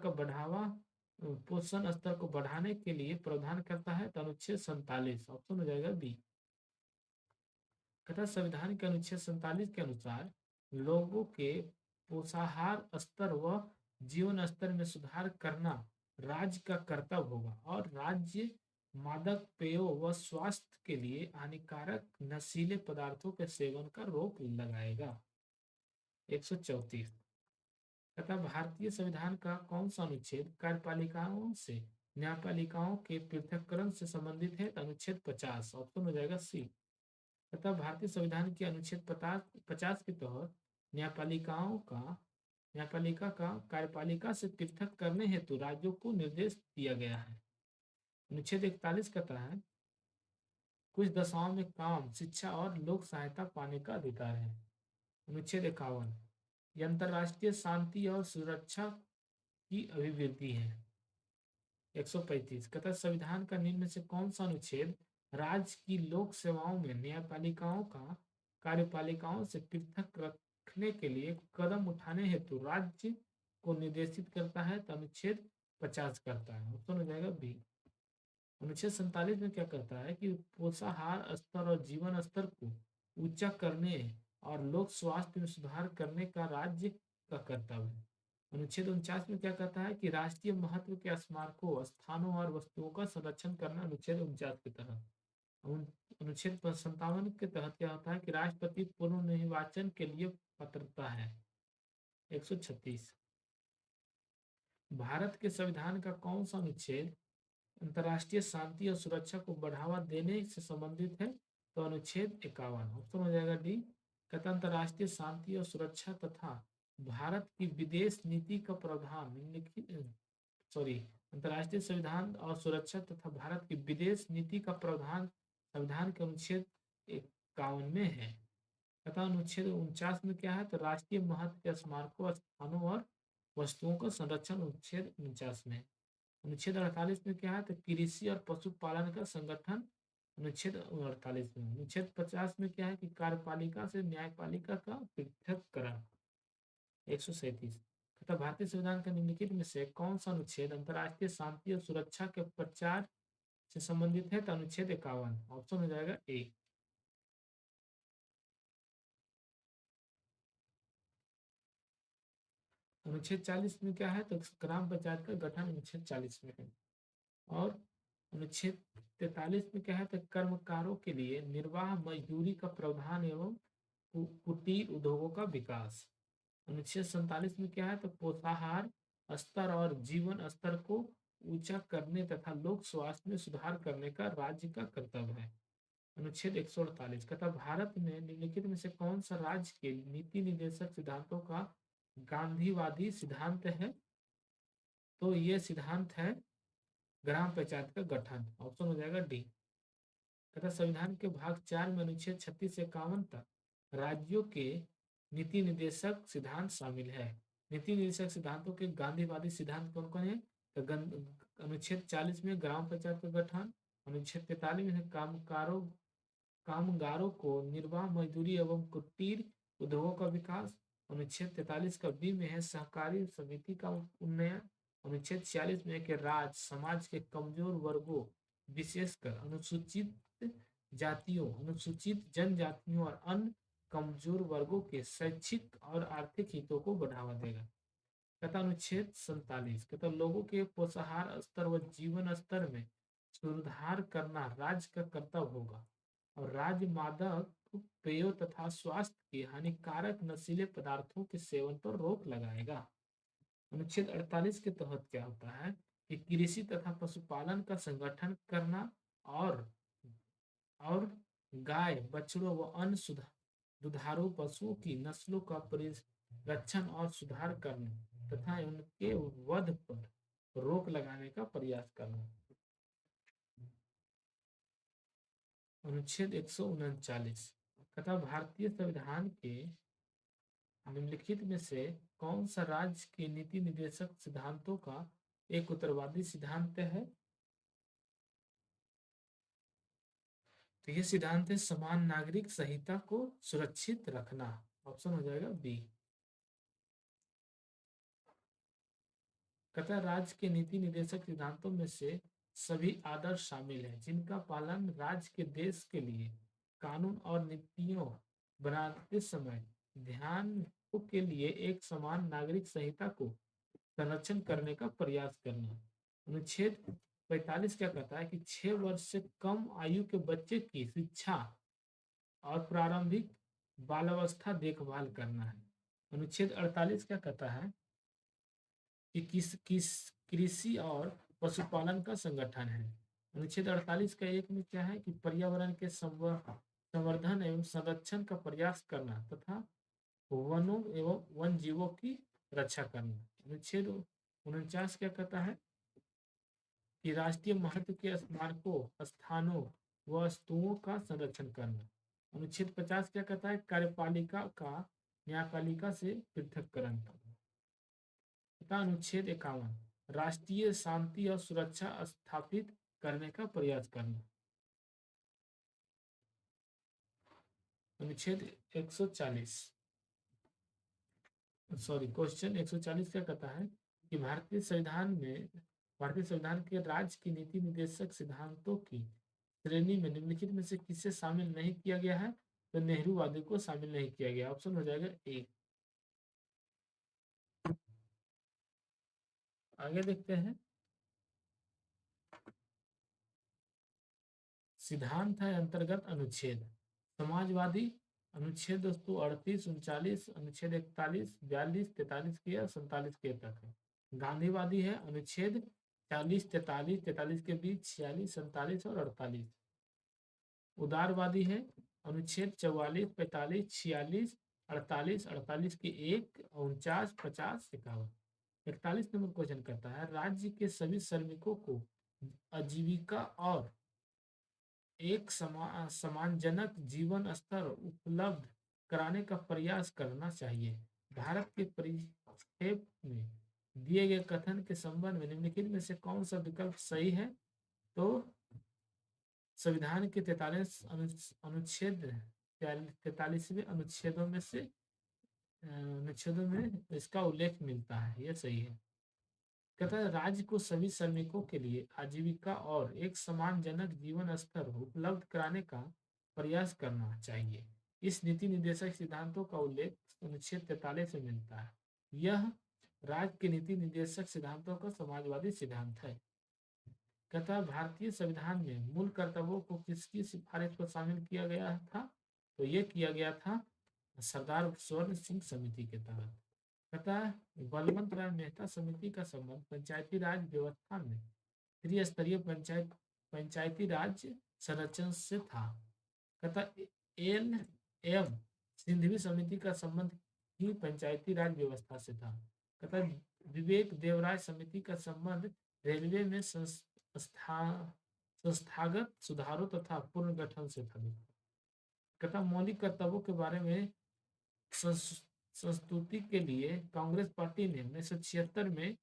S1: को बढ़ाने के लिए प्रावधान करता है? तो अनुच्छेद 47। ऑप्शन हो जाएगा बी। तथा संविधान के अनुच्छेद 47 के अनुसार लोगों के पोषाहार स्तर व जीवन स्तर में सुधार करना राज्य का कर्तव्य होगा और राज्य मादक पेयों व स्वास्थ्य के लिए हानिकारक नशीले पदार्थों के सेवन का रोक लगाएगा। 134 तथा भारतीय संविधान का कौन सा अनुच्छेद कार्यपालिकाओं से न्यायपालिकाओं के पृथक्करण से संबंधित है? तो अनुच्छेद 50, ऑप्शन हो जाएगा सी। तथा भारतीय संविधान के अनुच्छेद 50 के तहत न्यायपालिकाओं का न्यायपालिका का कार्यपालिका से पृथक करने हेतु राज्यों को निर्देश दिया गया है। अनुच्छेद 41 कहता है कुछ दशाओं में काम, शिक्षा और लोक सहायता पाने का अधिकार है। अनुच्छेद 51 ये अंतर्राष्ट्रीय शांति और सुरक्षा की अभिवृद्धि है। 135 कहता है संविधान का निम्न में से कौन सा अनुच्छेद राज्य की लोक सेवाओं में न्यायपालिकाओं का कार्यपालिकाओं से पृथक रखने के लिए कदम उठाने हेतु राज्य को निर्देशित करता है? तो अनुच्छेद 50 करता है, ऑप्शन हो जाएगा बी। अनुच्छेद 47 में क्या कहता है कि पोषाहार स्तर और जीवन स्तर को ऊंचा करने और लोक स्वास्थ्य में सुधार करने का राज्य का कर्तव्य है। अनुच्छेद 49 में क्या कहता है कि राष्ट्रीय महत्व के स्मारकों, स्थानों और वस्तुओं का संरक्षण करना अनुच्छेद 49 के तहत। अनुच्छेद 57 के तहत क्या होता है कि राष्ट्रपति पुनर्निर्वाचन के लिए पात्रता है। 136 भारत के संविधान का कौन सा अनुच्छेद अंतर्राष्ट्रीय शांति और सुरक्षा को बढ़ावा देने से संबंधित है? तो अनुच्छेद 51, ऑप्शन हो जाएगा डी। कहता अंतर्राष्ट्रीय शांति और सुरक्षा तथा भारत की विदेश नीति का प्रावधान निम्नलिखित सॉरी अंतर्राष्ट्रीय संविधान और सुरक्षा तथा भारत की विदेश नीति का प्रावधान संविधान के अनुच्छेद 51 में है। तथा अनुच्छेद 49 में क्या है? तो राष्ट्रीय महत्व के स्मारकों, स्थानों और वस्तुओं का संरक्षण अनुच्छेद 49 में। अनुच्छेद 48 में क्या है? तो कृषि और पशुपालन का संगठन अनुच्छेद 48 में। अनुच्छेद 50 में क्या है कि कार्यपालिका से न्यायपालिका का पृथक्करण। 137 तथा भारतीय संविधान के निम्नलिखित में से कौन सा अनुच्छेद अंतर्राष्ट्रीय शांति और सुरक्षा के प्रचार से संबंधित है? तो अनुच्छेद 51, ऑप्शन हो जाएगा ए। अनुच्छेद 40 में क्या है? तो ग्राम पंचायत का गठन अनुच्छेद 40 में है। और अनुच्छेद 43 में क्या है? तो कर्मकारों के लिए निर्वाह मजदूरी का प्रावधान एवं कुटीर उद्योगों का विकास। अनुच्छेद 47 में क्या है? तो पोषाहार स्तर और जीवन स्तर को ऊंचा करने तथा लोक स्वास्थ्य में सुधार करने का राज्य का कर्तव्य है। अनुच्छेद 148 कहता भारत में निम्नलिखित में से कौन सा राज्य के नीति निर्देशक सिद्धांतों का गांधीवादी सिद्धांत है? तो ये सिद्धांत है ग्राम पंचायत का गठन, ऑप्शन हो जाएगा डी। तथा संविधान के भाग 4 में अनुच्छेद 36 से 51 तक राज्यों के नीति निर्देशक सिद्धांत शामिल है। नीति निर्देशक सिद्धांतों के गांधीवादी सिद्धांत कौन कौन है? तो अनुच्छेद 40 में ग्राम पंचायत का गठन, अनुच्छेद 43 में कामगारों को निर्वाह मजदूरी एवं कुटीर उद्योगों का विकास। अनुच्छेद 43 का बी में है सहकारी समिति का उन्नयन। अनुच्छेद 46 में है कि राज्य समाज के कमजोर वर्गों विशेषकर अनुसूचित जातियों, अनुसूचित जनजातियों और अन्य कमजोर वर्गों के शैक्षिक और आर्थिक हितों को बढ़ावा देगा। तथा अनुच्छेद 47 कहता लोगों के पोषाहार स्तर व जीवन स्तर में सुधार करना राज्य का कर्तव्य होगा और राज्य मादक पेयों तथा स्वास्थ्य के हानिकारक नशीले पदार्थों के सेवन पर रोक लगाएगा। अनुच्छेद 48 के तहत क्या होता है कि कृषि तथा पशुपालन का संगठन करना और गाय, बछड़ों व अन्य दुधारू पशुओं की नस्लों का परिरक्षण और सुधार करना तथा उनके वध पर रोक लगाने का प्रयास करना। अनुच्छेद 139 तथा भारतीय संविधान के निम्नलिखित में से कौन सा राज्य के नीति निर्देशक सिद्धांतों का एक उत्तरवादी सिद्धांत है? तो ये सिद्धांत है समान नागरिक संहिता को सुरक्षित रखना, ऑप्शन हो जाएगा बी। कतर राज्य के नीति निर्देशक सिद्धांतों में से सभी आदर्श शामिल हैं जिनका पालन राज्य के देश के लिए कानून और नीतियों बनाते समय ध्यान के लिए एक समान नागरिक संहिता को संरक्षण करने का प्रयास करना। अनुच्छेद 45 क्या कहता है कि 6 वर्ष से कम आयु के बच्चे की शिक्षा और प्रारंभिक बालावस्था देखभाल करना है। अनुच्छेद 48 क्या कहता है कि किस कृषि और पशुपालन का संगठन है। अनुच्छेद 48 का एक में क्या है कि पर्यावरण के संवर्धन एवं संरक्षण का प्रयास करना तथा वनों एवं वन जीवों की रक्षा करना। अनुच्छेद 49 क्या कहता है कि राष्ट्रीय महत्व के स्मारकों, स्थानों व वस्तुओं का संरक्षण करना। अनुच्छेद 50 क्या कहता है कार्यपालिका का न्यायपालिका से पृथककरण करना। तथा अनुच्छेद 51 राष्ट्रीय शांति और सुरक्षा स्थापित करने का प्रयास करना। अनुच्छेद 140 सॉरी क्वेश्चन 140 क्या कहता है कि भारतीय संविधान के राज्य की नीति निर्देशक सिद्धांतों की श्रेणी में निम्नलिखित में से किसे शामिल नहीं किया गया है। तो नेहरूवादी को शामिल नहीं किया गया। ऑप्शन हो जाएगा ए। आगे देखते हैं सिद्धांत है अंतर्गत अनुच्छेद। समाजवादी अनुच्छेद दोस्तों 38 39 अनुच्छेद 41 42 43 के या 47 के तक है। गांधीवादी है अनुच्छेद 40 43 43 के बीच 46 47 और 48। उदारवादी है अनुच्छेद 44 45 46 48 48 के एक 49 50 51। 41 नंबर क्वेश्चन करता है राज्य के सभी श्रमिकों को आजीविका और एक सम्मानजनक जीवन स्तर उपलब्ध कराने का प्रयास करना चाहिए। भारत के परिप्रेक्ष्य में दिए गए कथन के संबंध में निम्नलिखित में से कौन सा विकल्प सही है। तो संविधान के 43 अनुच्छेद 43वें अनुच्छेदों में इसका उल्लेख मिलता है, यह सही है। कहता है राज्य को सभी श्रमिकों के लिए आजीविका और एक सम्मानजनक जीवन स्तर उपलब्ध कराने का प्रयास करना चाहिए। इस नीति निर्देशक सिद्धांतों का उल्लेख अनुच्छेद 43 में मिलता है। यह राज्य के नीति निर्देशक सिद्धांतों का समाजवादी सिद्धांत है। कहता है भारतीय संविधान में मूल कर्तव्यों को किसकी सिफारिश पर शामिल किया गया था। तो ये किया गया था सरदार स्वर्ण सिंह समिति के तहत। कहता है बलवंत राय मेहता समिति का संबंध पंचायती राज व्यवस्था में त्रिस्तरीय पंचायती राज संरचना से था। कहता एल एम सिंघवी समिति का संबंध ही पंचायती राज व्यवस्था से था। कहता विवेक देवराय समिति का संबंध रेलवे में संस्थागत सुधारों तथा पुनर्गठन से था। कहता मौलिक कर्तव्यों के बारे में संस्तुति के लिए कांग्रेस पार्टी ने 1976 में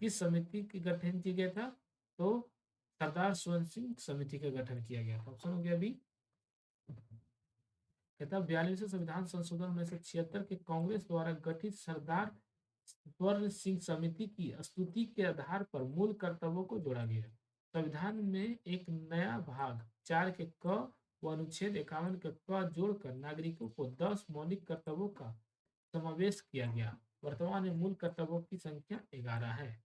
S1: किस समिति का गठन किया गया था। तो सरदार स्वर्ण सिंह समिति का गठन किया गया था। ऑप्शन हो गया अभी। कहता 42वें संविधान संशोधन 1976 के कांग्रेस द्वारा गठित सरदार स्वर्ण सिंह समिति की स्तुति के आधार पर मूल कर्तव्यों को जोड़ा गया। संविधान में एक नया भाग 4 के क व अनुच्छेद 51 के क जोड़कर नागरिकों को 10 मौलिक कर्तव्यों का समावेश किया गया। वर्तमान में मूल कर्तव्यों की संख्या 11 है।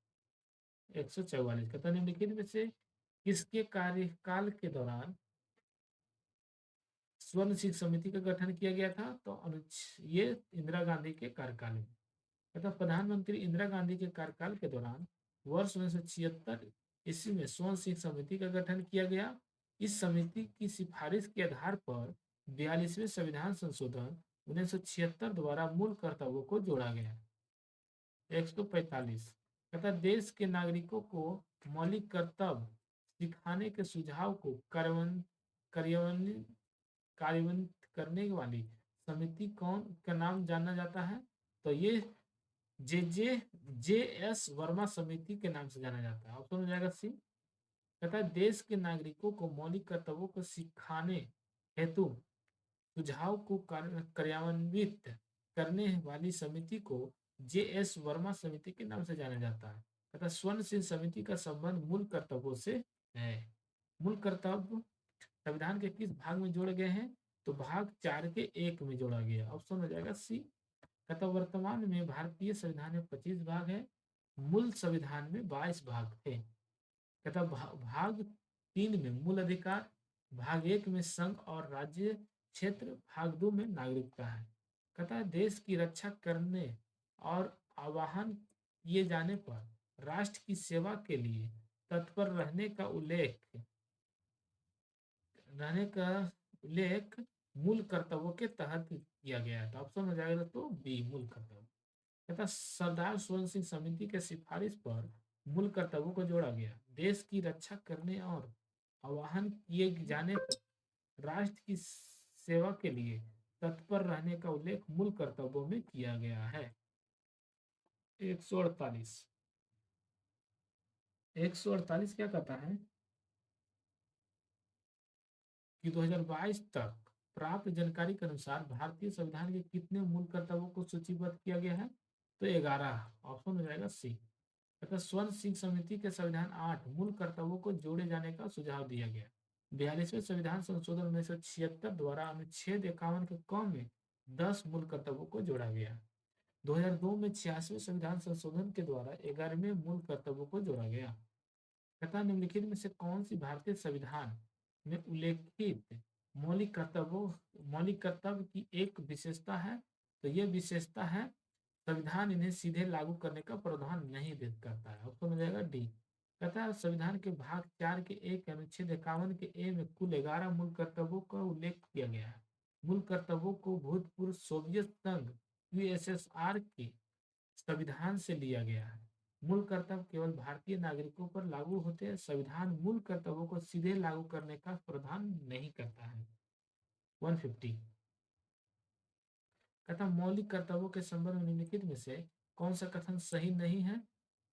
S1: 144 कहता निम्नलिखित में से किसके कार्यकाल के दौरान स्वर्ण सिंह समिति का गठन किया गया था। तो ये इंदिरा गांधी के कार्यकाल में। तथा प्रधानमंत्री इंदिरा गांधी के कार्यकाल के दौरान वर्ष 1976 ईस्वी में स्वर्ण सिंह समिति का गठन किया गया। इस समिति की सिफारिश के आधार पर 42वें संविधान संशोधन 1976 द्वारा मूल कर्तव्यों को जोड़ा गया। 145 तथा देश के नागरिकों को मौलिक कर्तव्य सिखाने के सुझाव को कार्यान्वित करने वाली समिति कौन का नाम जाना जाता है। तो ये जे एस वर्मा समिति के नाम से जाना जाता है। ऑप्शन हो जाएगा सी। कहता है देश के नागरिकों को मौलिक कर्तव्यों को सिखाने हेतु सुझाव को कार्यान्वित करने वाली समिति को जे.एस. वर्मा समिति के नाम से जाना जाता है। कहता स्वर्ण सिंह समिति का संबंध मूल कर्तव्यों से है। मूल कर्तव्य संविधान के किस भाग में जोड़े गए हैं। तो भाग 4 के 1 में जोड़ा गया। ऑप्शन हो जाएगा सी। कहता वर्तमान में भारतीय संविधान में 25 भाग है। मूल संविधान में 22 भाग थे। कहता भाग 3 में मूल अधिकार, भाग 1 में संघ और राज्य क्षेत्र, भाग 2 में नागरिकता है। कहता है देश की रक्षा करने और आवाहन किए जाने पर राष्ट्र की सेवा के लिए तत्पर रहने का उल्लेख मूल कर्तव्यों के तहत किया गया है। तो ऑप्शन हो जाएगा तो बी, मूल कर्तव्य। तथा सरदार स्वर्ण सिंह समिति के सिफारिश पर मूल कर्तव्यों को जोड़ा गया। देश की रक्षा करने और आह्वान किए जाने पर राष्ट्र की सेवा के लिए तत्पर रहने का उल्लेख मूल कर्तव्यों में किया गया है। 148। 148 क्या कहता है कि 2022 तक प्राप्त जानकारी के अनुसार भारतीय संविधान के कितने मूल कर्तव्यों को सूचीबद्ध किया गया है? तो 11। ऑप्शन हो जाएगा सी। तथा स्वर्ण सिंह समिति के संविधान 8 मूल कर्तव्यों को जोड़े जाने का सुझाव दिया गया। 42वें संविधान संशोधन 1976 द्वारा अनुच्छेद 51 के क में 10 मूल कर्तव्यों को जोड़ा गया। 2002 में 86वें संविधान संशोधन के द्वारा 11वें मूल कर्तव्यों को जोड़ा गया। तथा निम्नलिखित में से कौन सी भारतीय संविधान में उल्लेखित मौलिक कर्तव्य की एक विशेषता है? तो यह विशेषता है संविधान इन्हें सीधे लागू करने का प्रावधान नहीं करता है। ऑप्शन हो जाएगा डी। तथा संविधान के भाग 4 के एक अनुच्छेद 51 के ए में कुल 11 मूल कर्तव्यों का उल्लेख किया गया है। मूल कर्तव्यों को भूतपूर्व सोवियत संघ यूएसएसआर के संविधान से लिया गया है। मूल कर्तव्य केवल भारतीय नागरिकों पर लागू होते हैं। संविधान मूल कर्तव्यों को सीधे लागू करने का प्रावधान नहीं करता है। 150 कहता मौलिक कर्तव्यों के संबंध में निम्नलिखित में से कौन सा कथन सही नहीं है?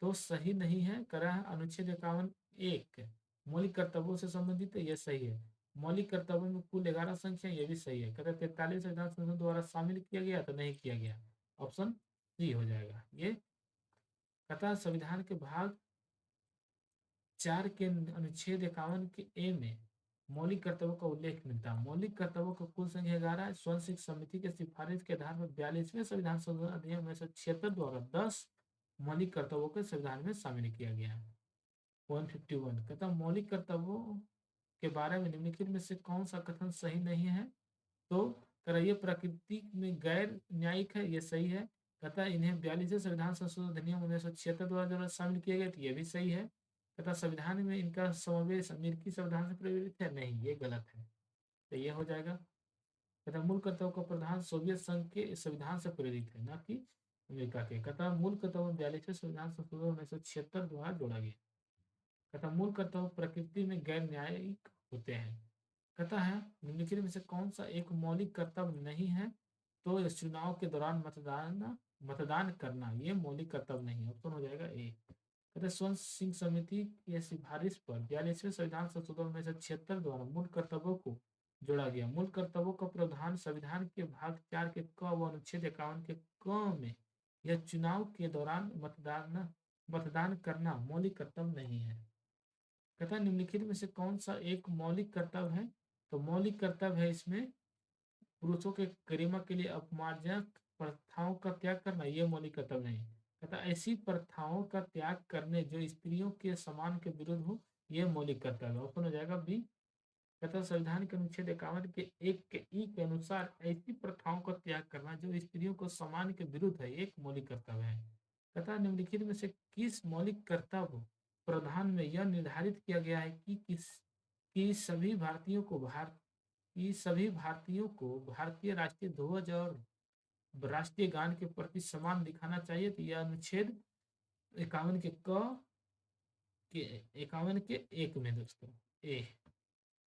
S1: तो सही नहीं है करा है अनुच्छेद 51 एक मौलिक कर्तव्यों से संबंधित है, यह सही है। मौलिक कर्तव्यों में कुल 11 संख्या, यह भी सही है। कहता 43 संविधान संशोधन द्वारा शामिल किया गया तो नहीं किया गया। ऑप्शन सी हो जाएगा ये। कहता संविधान के भाग 4 के अनुच्छेद 51 के ए में मौलिक कर्तव्यों का उल्लेख मिलता है। मौलिक कर्तव्यों का कुल संख्या 11 है। स्वर्ण सिंह समिति के सिफारिश के आधार पर 42वें संविधान संशोधन अधिनियम 1976 द्वारा 10 मौलिक कर्तव्यों के संविधान में शामिल किया गया है। 151 कहता मौलिक कर्तव्यों के बारे में निम्नलिखित में से कौन सा कथन सही नहीं है? तो कह ये प्रकृति में गैर न्यायिक है, ये सही है। कहता इन्हें 42वें संविधान संशोधन अधिनियम 1976 द्वारा शामिल किया गया, तो ये भी सही है। तथा संविधान में इनका समावेश अमेरिकी संविधान से प्रेरित है, नहीं, ये गलत है। तो ये हो जाएगा। तथा मूल कर्तव्य का प्रधान सोवियत संघ के संविधान से प्रेरित है, न कि अमेरिका के। कहता मूल कर्तव्य 42वें संविधान संशोधन 1976 द्वारा जोड़ा गया। कहता मूल कर्तव्य प्रकृति में गैर न्यायिक होते हैं। कहता है निम्नलिखित में से कौन सा एक मौलिक कर्तव्य नहीं है? तो इस चुनाव के दौरान मतदान करना ये मौलिक कर्तव्य नहीं है। ऑप्शन हो जाएगा ए। कहते स्वर्ण सिंह समिति की सिफारिश पर 42वें संविधान संशोधन 1976 द्वारा मूल कर्तव्यों को जोड़ा गया। मूल कर्तव्यों का प्रावधान संविधान के भाग 4 के क व अनुच्छेद 51 के क में यह चुनाव के दौरान मतदान करना मौलिक कर्तव्य नहीं है। कहता निम्नलिखित में से कौन सा एक मौलिक कर्तव्य है? तो मौलिक कर्तव्य है इसमें पुरुषों के गरिमा के लिए अपमानजनक प्रथाओं का त्याग करना, ये मौलिक कर्तव्य नहीं। कहता ऐसी प्रथाओं का त्याग करने जो स्त्रियों के सम्मान के विरुद्ध हो, ये मौलिक कर्तव्य। ऑप्शन हो जाएगा बी। कहता संविधान के अनुच्छेद 51 के एक के ई के अनुसार ऐसी प्रथाओं का त्याग करना जो स्त्रियों को सम्मान के विरुद्ध है, एक मौलिक कर्तव्य है। कहता निम्नलिखित में से किस मौलिक कर्तव्य प्रावधान में यह निर्धारित किया गया है कि सभी भारतीयों को भारतीय राष्ट्रीय ध्वज और राष्ट्रीय गान के प्रति सम्मान दिखाना चाहिए? तो यह अनुच्छेद 51 के 51 के 1 में दोस्तों ए।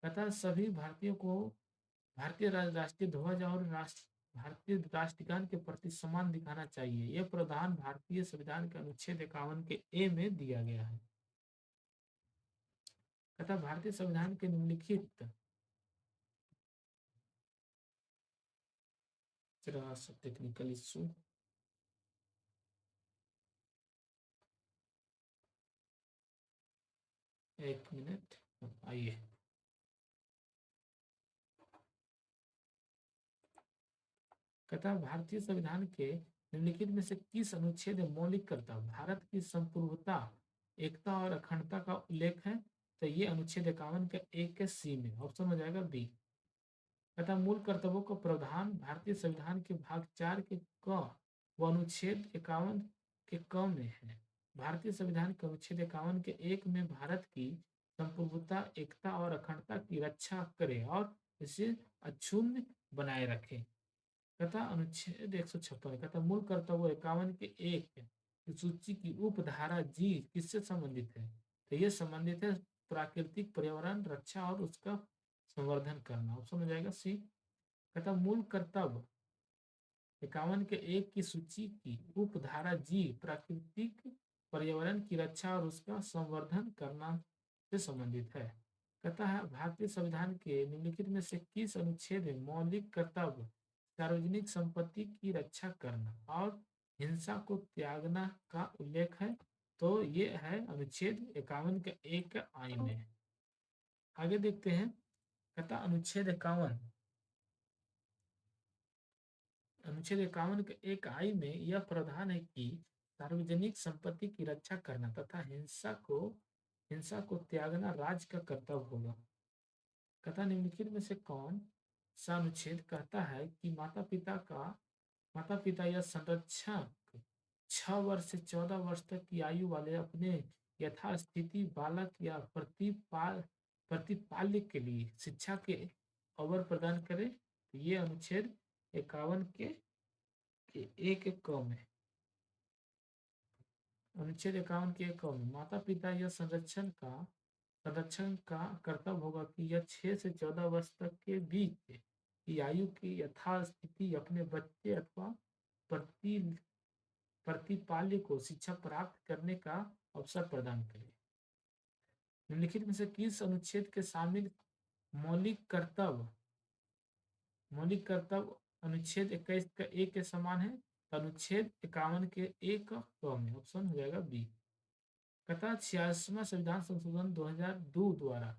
S1: कहता सभी भारतीयों को भारतीय राष्ट्रीय ध्वज और भारतीय राष्ट्रगान के प्रति सम्मान दिखाना चाहिए। यह प्रावधान भारतीय संविधान के अनुच्छेद 51 के ए में दिया गया है। कहता भारतीय संविधान के निम्नलिखित टेक्निकल इशू एक मिनट आइए। कहता भारतीय संविधान के निम्नलिखित में से किस अनुच्छेद में मौलिक कर्तव्य भारत की संप्रभुता, एकता और अखंडता का उल्लेख है? तो ये अनुच्छेद 51 के एक के सी में। ऑप्शन हो जाएगा बी। कहता मूल कर्तव्यों का प्रावधान भारतीय संविधान के भाग 4 के क व अनुच्छेद 51 के क में है। भारतीय संविधान के अनुच्छेद 51 के 1 में भारत की संप्रभुता, एकता और अखंडता की रक्षा करे और इसे अक्षुण्ण बनाए रखे। तथा अनुच्छेद 156 तथा मूल कर्तव्य 51 के 1 की सूची की उपधारा जी किससे संबंधित है? तो ये संबंधित है प्राकृतिक पर्यावरण रक्षा और उसका संवर्धन करना। ऑप्शन हो जाएगा सी। तथा मूल कर्तव्य 51 के 1 की सूची की उपधारा जी प्राकृतिक पर्यावरण की रक्षा और उसका संवर्धन करना से संबंधित है। कहता है भारतीय संविधान के निम्नलिखित में से किस अनुच्छेद में मौलिक कर्तव्य सार्वजनिक संपत्ति की रक्षा करना और हिंसा को त्यागना का उल्लेख है? तो ये है अनुच्छेद 51 के 1 आई में। आगे देखते हैं। कहता अनुच्छेद 51 के 1 आई में यह प्रावधान है कि सार्वजनिक संपत्ति की रक्षा करना तथा हिंसा को त्यागना राज्य का कर्तव्य होगा। कथा निम्नलिखित में से कौन सा अनुच्छेद कहता है कि माता पिता या संरक्षक 6 वर्ष से 14 वर्ष तक की आयु वाले अपने यथास्थिति बालक या प्रतिपाल्य के लिए शिक्षा के अवर प्रदान करे? तो ये अनुच्छेद 51 के 1 क में अनुच्छेद 51 के 1 क में माता पिता या संरक्षण का कर्तव्य होगा कि यह 6 से 14 वर्ष तक के बीच की आयु की यथास्थिति अपने बच्चे अथवा प्रति प्रतिपाल्य को शिक्षा प्राप्त करने का अवसर प्रदान करे। निम्नलिखित में से किस अनुच्छेद के शामिल मौलिक कर्तव्य अनुच्छेद 21 का 1 के समान है? तो अनुच्छेद 51 के 1 क में ऑप्शन हो जाएगा बी। कथा 86वां संविधान संशोधन 2002 द्वारा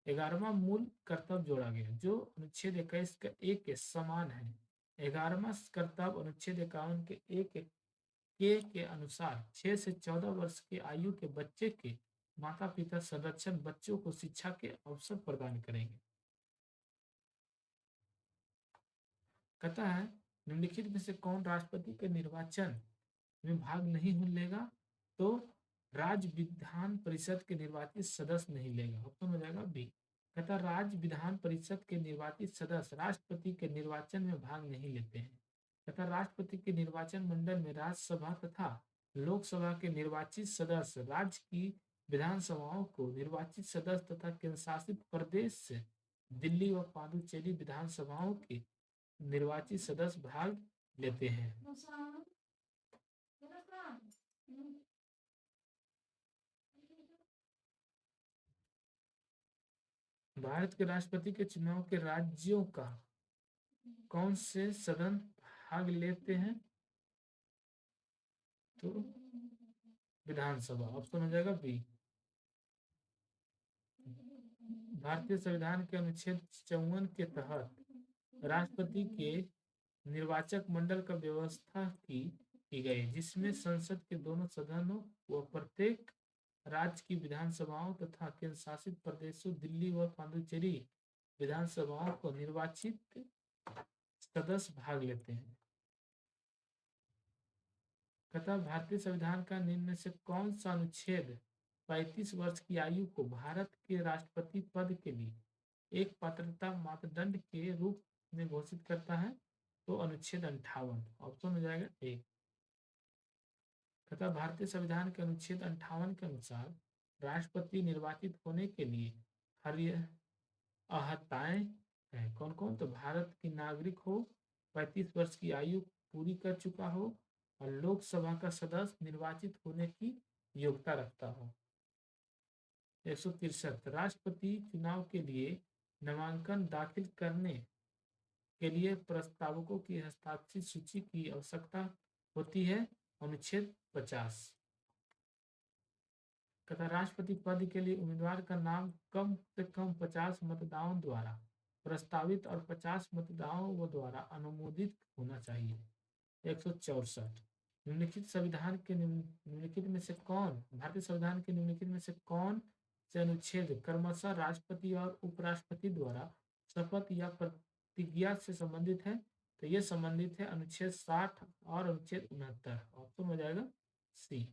S1: 11वां मूल कर्तव्य जोड़ा गया जो अनुच्छेद 21 का 1 के समान है। 11वां कर्तव्य अनुच्छेद 51 के 1 के अनुसार 6 से 14 वर्ष की आयु के बच्चे के माता पिता संरक्षण बच्चों को शिक्षा के अवसर प्रदान करेंगे। कहता है निम्नलिखित में से कौन राष्ट्रपति के निर्वाचन में भाग नहीं लेगा? तो राज्य विधान परिषद के निर्वाचित सदस्य नहीं लेगा। ऑप्शन हो जाएगा बी। कहता राज्य विधान परिषद के निर्वाचित सदस्य राष्ट्रपति के निर्वाचन में भाग नहीं लेते हैं। कहता राष्ट्रपति के निर्वाचन मंडल में राज्यसभा तथा लोकसभा के निर्वाचित सदस्य राज्य की विधानसभाओं को निर्वाचित सदस्य तथा केंद्र शासित प्रदेश से दिल्ली व पुडुचेरी विधानसभाओं के निर्वाचित सदस्य भाग लेते हैं। भारत के राष्ट्रपति के चुनाव के राज्यों का कौन से सदन भाग लेते हैं? तो विधानसभा। ऑप्शन हो जाएगा बी। भारतीय संविधान के अनुच्छेद 54 के तहत राष्ट्रपति के निर्वाचक मंडल का व्यवस्था की गई जिसमें संसद के दोनों सदनों व प्रत्येक राज्य की विधानसभाओं तथा केंद्र शासित प्रदेशों दिल्ली व पुडुचेरी विधानसभाओं को निर्वाचित सदस्य भाग लेते हैं। कहता भारतीय संविधान का निम्न में से कौन सा अनुच्छेद 35 वर्ष की आयु को भारत के राष्ट्रपति पद के लिए एक पात्रता मापदंड के रूप में घोषित करता है? तो अनुच्छेद 58। ऑप्शन हो जाएगा ए। तथा भारतीय संविधान के अनुच्छेद 58 के अनुसार राष्ट्रपति निर्वाचित होने के लिए अहर्ताएं हैं कौन कौन? तो भारत की नागरिक हो, 35 वर्ष की आयु पूरी कर चुका हो और लोकसभा का सदस्य निर्वाचित होने की योग्यता रखता हो। 163 राष्ट्रपति चुनाव के लिए नामांकन दाखिल करने के लिए प्रस्तावकों की हस्ताक्षरित सूची की आवश्यकता होती है। अनुच्छेद 50। तथा राष्ट्रपति पद के लिए उम्मीदवार का नाम कम से कम 50 मतदाताओं द्वारा प्रस्तावित और 50 मतदाताओं द्वारा अनुमोदित होना चाहिए। 164 निम्नलिखित संविधान के निम्नलिखित में से कौन भारतीय संविधान के निम्नलिखित में से कौन से अनुच्छेद क्रमशः राष्ट्रपति और उपराष्ट्रपति द्वारा शपथ या प्रतिज्ञा से संबंधित है? तो ये संबंधित है अनुच्छेद 60 और अनुच्छेद 69। ऑप्शन हो जाएगा सी।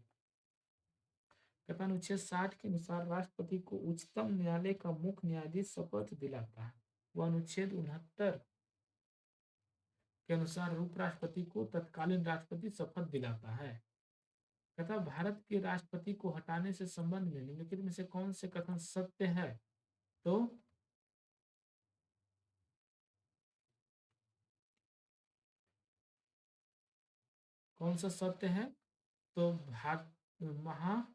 S1: कहता अनुच्छेद 60 के अनुसार राष्ट्रपति को उच्चतम न्यायालय का मुख्य न्यायाधीश शपथ दिलाता है। वह अनुच्छेद 69 के अनुसार उपराष्ट्रपति को तत्कालीन राष्ट्रपति शपथ दिलाता है। कहता भारत के राष्ट्रपति को हटाने से संबंध में निम्नलिखित में से कौन से कथन सत्य है? तो कौन सा सत्य है? तो भारत महा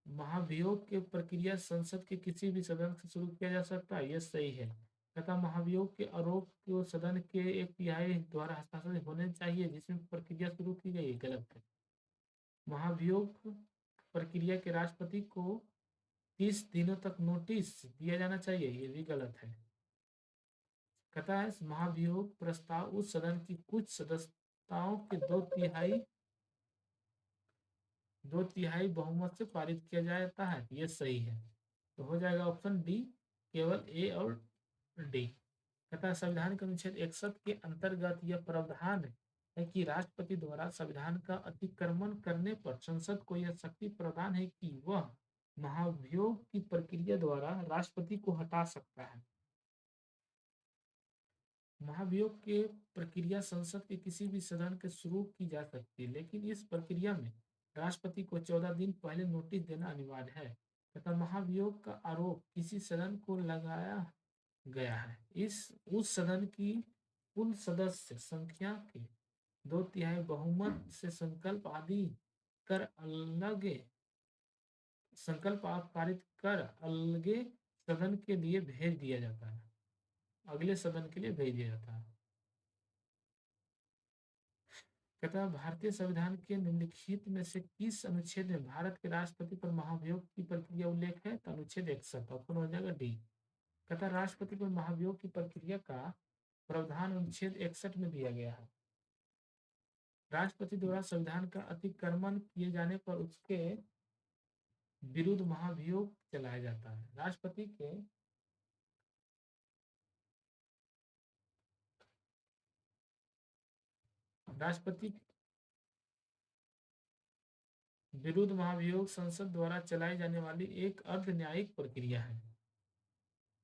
S1: महाभियोग की प्रक्रिया संसद के किसी भी सदन से शुरू किया जा सकता है, यह सही है। तथा महाभियोग के आरोप को सदन के एक तिहाई द्वारा हस्ताक्षर होने चाहिए जिसमें प्रक्रिया शुरू की गई, गलत है। महाभियोग प्रक्रिया के राष्ट्रपति को 30 दिनों तक नोटिस दिया जाना चाहिए, ये भी गलत है। कहता है महाभियोग प्रस्ताव उस सदन की कुछ सदस्यताओं के दो तिहाई बहुमत से पारित किया जाता है, ये सही है। तो हो जाएगा ऑप्शन डी, केवल ए और डी। कहता है संविधान के अनुच्छेद 61 के अंतर्गत यह प्रावधान है कि राष्ट्रपति द्वारा संविधान का अतिक्रमण करने पर संसद को यह शक्ति प्रदान है कि वह महाभियोग की प्रक्रिया द्वारा राष्ट्रपति को हटा सकता है। महाभियोग के प्रक्रिया संसद के किसी भी सदन के शुरू की जा सकती है, लेकिन इस प्रक्रिया में राष्ट्रपति को 14 दिन पहले नोटिस देना अनिवार्य है। तथा महाभियोग का आरोप किसी सदन को लगाया गया है इस उस सदन की कुल सदस्य संख्या के दो तिहाई बहुमत से संकल्प आप पारित कर अलगे सदन के लिए भेज दिया जाता है, अगले सदन के लिए भेज दिया जाता है। कहता है भारतीय संविधान के निम्नलिखित में से किस अनुच्छेद में भारत के राष्ट्रपति पर महाभियोग की प्रक्रिया उल्लेख है? तो अनुच्छेद 61, ऑप्शन हो जाएगा डी। कहता राष्ट्रपति पर महाभियोग की प्रक्रिया का प्रावधान अनुच्छेद 61 में दिया गया है। राष्ट्रपति द्वारा संविधान का अतिक्रमण किए जाने पर उसके विरुद्ध महाभियोग चलाया जाता है। राष्ट्रपति विरुद्ध महाभियोग संसद द्वारा चलाई जाने वाली एक अर्ध न्यायिक प्रक्रिया है।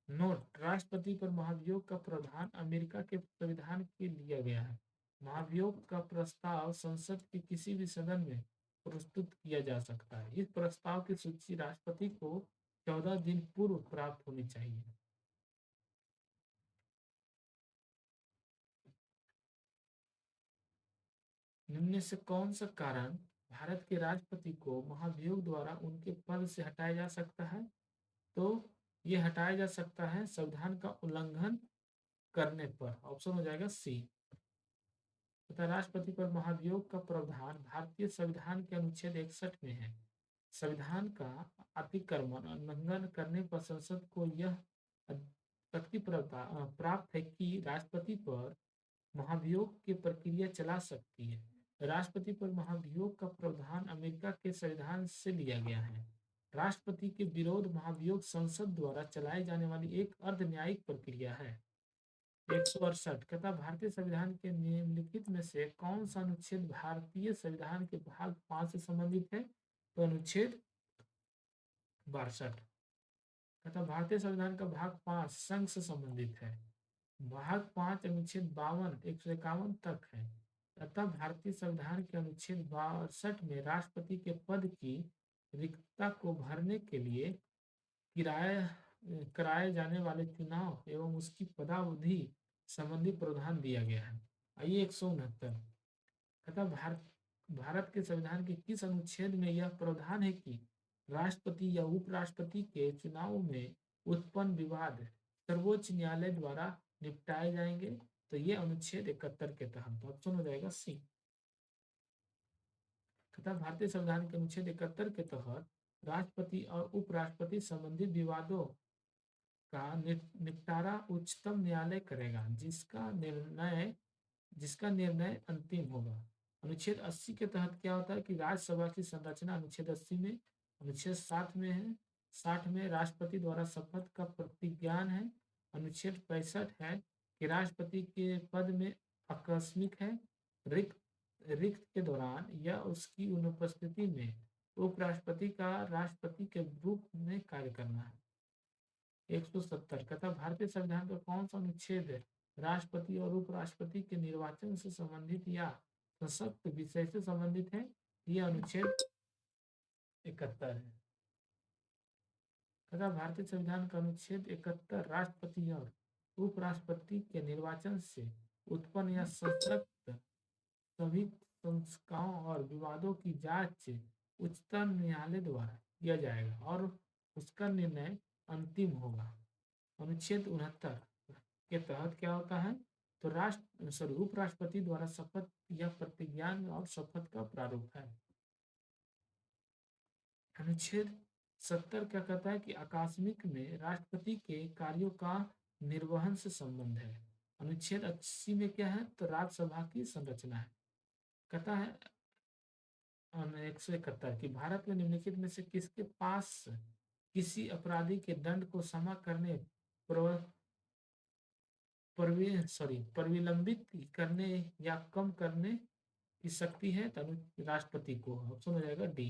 S1: नोट, राष्ट्रपति पर महाभियोग का प्रावधान अमेरिका के संविधान के लिया गया है। महाभियोग का प्रस्ताव संसद के किसी भी सदन में प्रस्तुत किया जा सकता है। इस प्रस्ताव की सूची राष्ट्रपति को 14 दिन पूर्व प्राप्त होनी चाहिए। निम्न से कौन सा कारण भारत के राष्ट्रपति को महाभियोग द्वारा उनके पद से हटाया जा सकता है? तो ये हटाया जा सकता है संविधान का उल्लंघन करने पर, ऑप्शन हो जाएगा सी। तथा राष्ट्रपति पर महाभियोग का प्रावधान भारतीय संविधान के अनुच्छेद 61 में है। संविधान का अतिक्रमण उल्लंघन करने पर संसद को यह शक्ति प्राप्त है कि राष्ट्रपति पर महाभियोग की प्रक्रिया चला सकती है। राष्ट्रपति पर महाभियोग का प्रावधान अमेरिका के संविधान से लिया गया है। राष्ट्रपति के विरोध महाभियोग संसद द्वारा चलाई जाने वाली एक अर्ध न्यायिक प्रक्रिया है। 168 कहता भारतीय संविधान के निम्नलिखित में से कौन सा अनुच्छेद भारतीय संविधान के भाग 5 से संबंधित है? तो अनुच्छेद 62। कहता भारतीय संविधान का भाग 5 संघ से संबंधित है। भाग 5 अनुच्छेद 52 151 तक है। तथा भारतीय संविधान के अनुच्छेद 62 में राष्ट्रपति के पद की रिक्तता को भरने के लिए कराए जाने वाले चुनाव एवं उसकी पदावधि संबंधी प्रावधान दिया गया है। आइए 169 कहता भारत के संविधान के किस अनुच्छेद में यह प्रावधान है कि राष्ट्रपति या उपराष्ट्रपति के चुनाव में उत्पन्न विवाद सर्वोच्च न्यायालय द्वारा निपटाए जाएंगे? तो ये अनुच्छेद 71 के तहत, ऑप्शन हो जाएगा सी। तथा भारतीय संविधान के अनुच्छेद 71 के तहत राष्ट्रपति और उपराष्ट्रपति संबंधी विवादों का निपटारा उच्चतम न्यायालय करेगा, जिसका निर्णय अंतिम होगा। अनुच्छेद 80 के तहत क्या होता है कि राज्यसभा की संरचना अनुच्छेद 80 में, अनुच्छेद 60 में है। 60 में राष्ट्रपति द्वारा शपथ का प्रतिज्ञान है। अनुच्छेद 65 है कि राष्ट्रपति के पद में आकस्मिक है, रिक्त रिक्त के दौरान या उसकी अनुपस्थिति में उपराष्ट्रपति का राष्ट्रपति के रूप में कार्य करना है। 170 कहता भारतीय संविधान का कौन सा अनुच्छेद राष्ट्रपति और उपराष्ट्रपति के निर्वाचन से संबंधित या सशक्त विषय से संबंधित है? यह अनुच्छेद 71 है। तथा भारतीय संविधान का अनुच्छेद 71 राष्ट्रपति और उपराष्ट्रपति के निर्वाचन से उत्पन्न या सशक्त सभी शंकाओं और विवादों की जांच उच्चतम न्यायालय द्वारा किया जाएगा और उसका निर्णय अंतिम होगा। अनुच्छेद 69 के तहत क्या होता है? तो उपराष्ट्रपति द्वारा शपथ या प्रतिज्ञान और शपथ का प्रारूप है। अनुच्छेद 70 क्या कहता है कि आकस्मिक में राष्ट्रपति के कार्यों का निर्वहन से संबंध है। अनुच्छेद 80 में क्या है? तो राज्यसभा की संरचना है। कहता है 171 कि भारत में निम्नलिखित में से किसके पास किसी अपराधी के दंड को क्षमा करने परिविलंबित करने या कम करने की शक्ति है? तो राष्ट्रपति को। ऑप्शन हो जाएगा डी।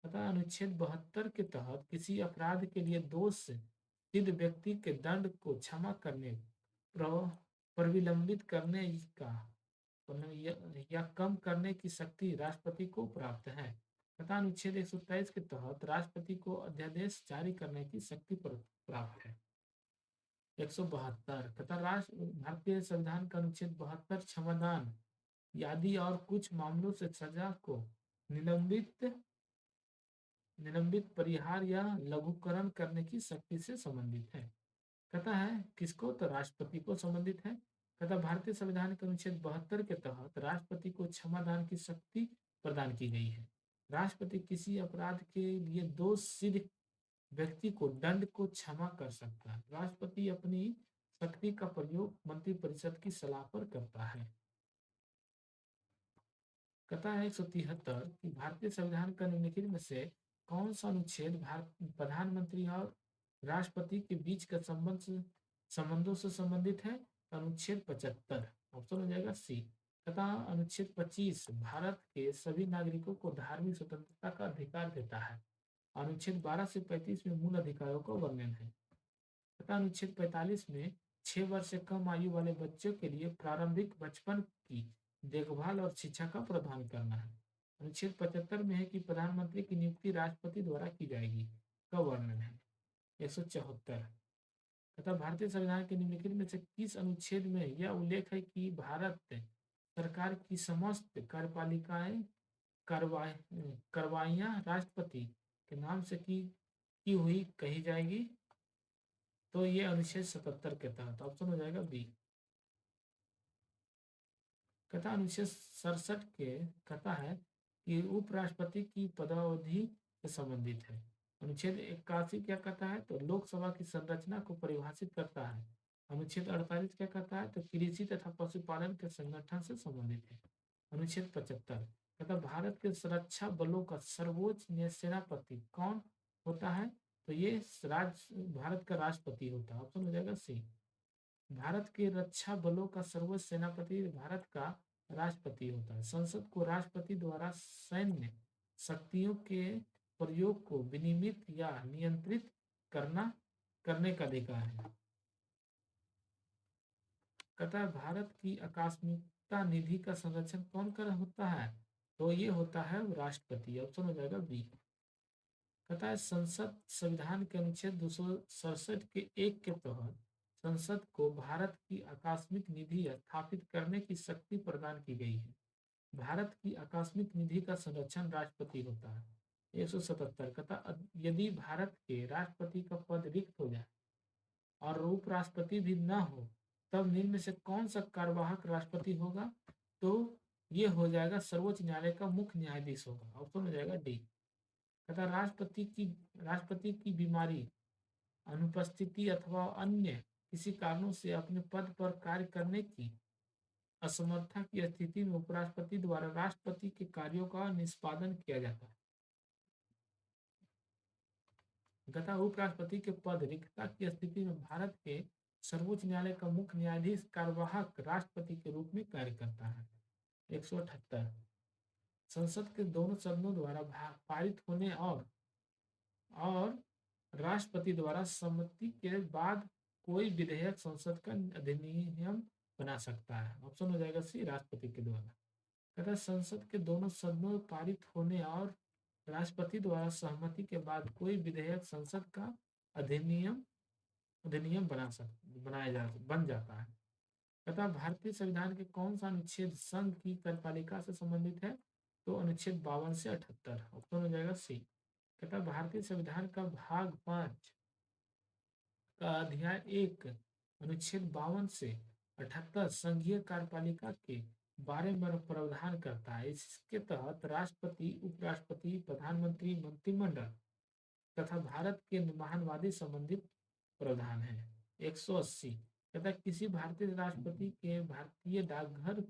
S1: तथा अनुच्छेद 72 के तहत किसी अपराध के लिए दोष सिद्ध व्यक्ति के दंड को क्षमा करने परिविलंबित करने का या कम करने की शक्ति राष्ट्रपति को प्राप्त है। तथा अनुच्छेद 123 के तहत राष्ट्रपति को अध्यादेश जारी करने की शक्ति प्राप्त है। 172 तथा भारतीय संविधान का अनुच्छेद 72 क्षमादान आदि और कुछ मामलों से सजा को निलंबित परिहार या लघुकरण करने की शक्ति से संबंधित है। कहता है किसको? तो राष्ट्रपति को संबंधित है। कहता भारतीय संविधान के अनुच्छेद 72 के तहत राष्ट्रपति को क्षमादान की शक्ति प्रदान की गई है। राष्ट्रपति किसी अपराध के लिए दोष सिद्ध व्यक्ति को दंड को क्षमा कर सकता है। राष्ट्रपति अपनी शक्ति का प्रयोग मंत्रिपरिषद की सलाह पर करता है। कहता है 173 कि भारतीय संविधान का निम्नलिखित में से कौन सा अनुच्छेद प्रधानमंत्री और राष्ट्रपति के बीच का संबंधों से संबंधित है? अनुच्छेद 75। ऑप्शन हो जाएगा सी। तथा अनुच्छेद 25 भारत के सभी नागरिकों को धार्मिक स्वतंत्रता का अधिकार देता है। अनुच्छेद 12 से 35 में मूल अधिकारों का वर्णन है। तथा अनुच्छेद 45 में 6 वर्ष से कम आयु वाले बच्चों के लिए प्रारंभिक बचपन की देखभाल और शिक्षा का प्रावधान करना है। अनुच्छेद 75 में है कि प्रधानमंत्री की नियुक्ति राष्ट्रपति द्वारा की जाएगी का वर्णन है। 174 तथा भारतीय संविधान के निम्नलिखित में से किस अनुच्छेद में यह उल्लेख है कि भारत सरकार की समस्त कार्यपालिकाएं कार्रवाइयां राष्ट्रपति के नाम से की हुई कही जाएगी? तो ये अनुच्छेद 77 के तहत। ऑप्शन हो जाएगा बी। कथा अनुच्छेद 67 के कहता है कि उपराष्ट्रपति की पदावधि से संबंधित है। अनुच्छेद 81 क्या कहता है? तो लोकसभा की संरचना को परिभाषित करता है। अनुच्छेद 48 क्या कहता है? तो कृषि तथा पशुपालन के संगठन से संबंधित है। अनुच्छेद 75 कहता भारत के सुरक्षा बलों का सर्वोच्च सेनापति कौन होता है? तो ये भारत का राष्ट्रपति होता है। ऑप्शन हो जाएगा सी। भारत के रक्षा बलों का सर्वोच्च सेनापति भारत का राष्ट्रपति होता है। संसद को राष्ट्रपति द्वारा सैन्य शक्तियों के प्रयोग को विनियमित या नियंत्रित करने का अधिकार है। कहता भारत की आकस्मिकता निधि का संरक्षण कौन कर होता है? तो ये होता है राष्ट्रपति। ऑप्शन हो जाएगा बी। कहता है संसद संविधान के अनुच्छेद 267 के 1 के तहत संसद को भारत की आकस्मिक निधि स्थापित करने की शक्ति प्रदान की गई है। भारत की आकस्मिक निधि का संरक्षण राष्ट्रपति होता है। 177 कहता यदि भारत के राष्ट्रपति का पद रिक्त हो जाए और उपराष्ट्रपति भी न हो तब निम्न में से कौन सा कार्यवाहक राष्ट्रपति होगा? तो ये हो जाएगा सर्वोच्च न्यायालय का मुख्य न्यायाधीश होगा। ऑप्शन हो जाएगा डी। कहता राष्ट्रपति की बीमारी, अनुपस्थिति अथवा अन्य किसी कारणों से अपने पद पर कार्य करने की असमर्थता की स्थिति में उपराष्ट्रपति द्वारा राष्ट्रपति के कार्यों का निष्पादन किया जाता है। तथा उपराष्ट्रपति के पद रिक्तता की स्थिति में भारत के सर्वोच्च न्यायालय का मुख्य न्यायाधीश कार्यवाहक राष्ट्रपति के रूप में कार्य करता है। 178 संसद के दोनों सदनों द्वारा पारित होने और राष्ट्रपति द्वारा सम्मति के बाद कोई विधेयक संसद का अधिनियम बना सकता है। ऑप्शन हो जाएगा सी, राष्ट्रपति के द्वारा। कहता है संसद के दोनों सदनों में पारित होने और राष्ट्रपति द्वारा सहमति के बाद कोई विधेयक संसद का अधिनियम अधिनियम बन जाता है। कहता भारतीय संविधान के कौन सा अनुच्छेद संघ की कार्यपालिका से संबंधित है? तो अनुच्छेद 52 से 78। ऑप्शन हो जाएगा सी। कहता भारतीय संविधान का भाग 5 का अध्याय 1 अनुच्छेद 52 से 78 संघीय कार्यपालिका के बारे में प्रावधान करता है। इसके तहत राष्ट्रपति, उपराष्ट्रपति, प्रधानमंत्री, मंत्रिमंडल तथा भारत के महानवादी संबंधित प्रावधान है। 180 कहता किसी भारतीय राष्ट्रपति के भारतीय डाकघर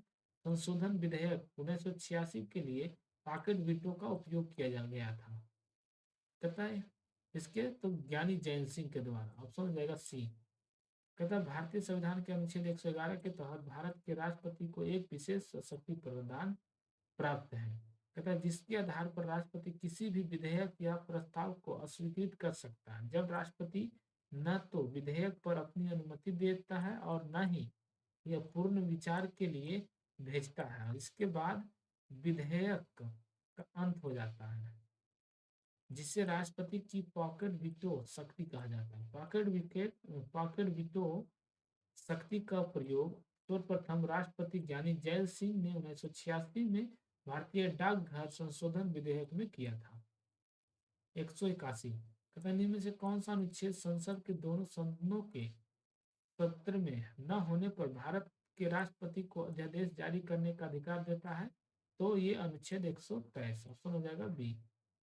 S1: संशोधन विधेयक 1986 के लिए पॉकेट वीटो का उपयोग किया गया था। कहता है इसके तो ज्ञानी जैन सिंह के द्वारा। ऑप्शन हो जाएगा सी। कहता भारतीय संविधान के अनुच्छेद 111 के तहत भारत के राष्ट्रपति को एक विशेष शक्ति प्रदान प्राप्त है। कहता है जिसके आधार पर राष्ट्रपति किसी भी विधेयक या प्रस्ताव को अस्वीकृत कर सकता है, जब राष्ट्रपति न तो विधेयक पर अपनी अनुमति देता है और न ही यह पूर्ण विचार के लिए भेजता है। इसके बाद विधेयक का अंत हो जाता है, जिसे राष्ट्रपति की पॉकेट वीटो शक्ति कहा जाता है। पॉकेट वीटो शक्ति का प्रयोग सर्वप्रथम राष्ट्रपति ज्ञानी जैल सिंह ने 1986 में भारतीय डाकघर संशोधन विधेयक में किया था। 181 कहता निम्न से कौन सा अनुच्छेद संसद के दोनों सदनों के सत्र में न होने पर भारत के राष्ट्रपति को अध्यादेश जारी करने का अधिकार देता है? तो ये अनुच्छेद 123। ऑप्शन हो जाएगा बी।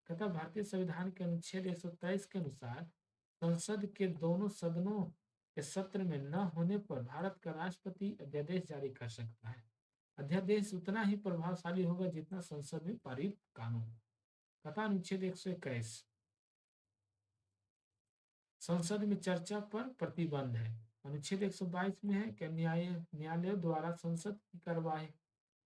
S1: कहता भारतीय संविधान के अनुच्छेद 123 के अनुसार संसद के दोनों सदनों के सत्र में न होने पर भारत का राष्ट्रपति अध्यादेश जारी कर सकता है। अध्यादेश उतना ही प्रभावशाली होगा जितना संसद में पारित कानून। कहता अनुच्छेद 121 संसद में चर्चा पर प्रतिबंध है। अनुच्छेद 122 में है कि न्यायालयों द्वारा संसद की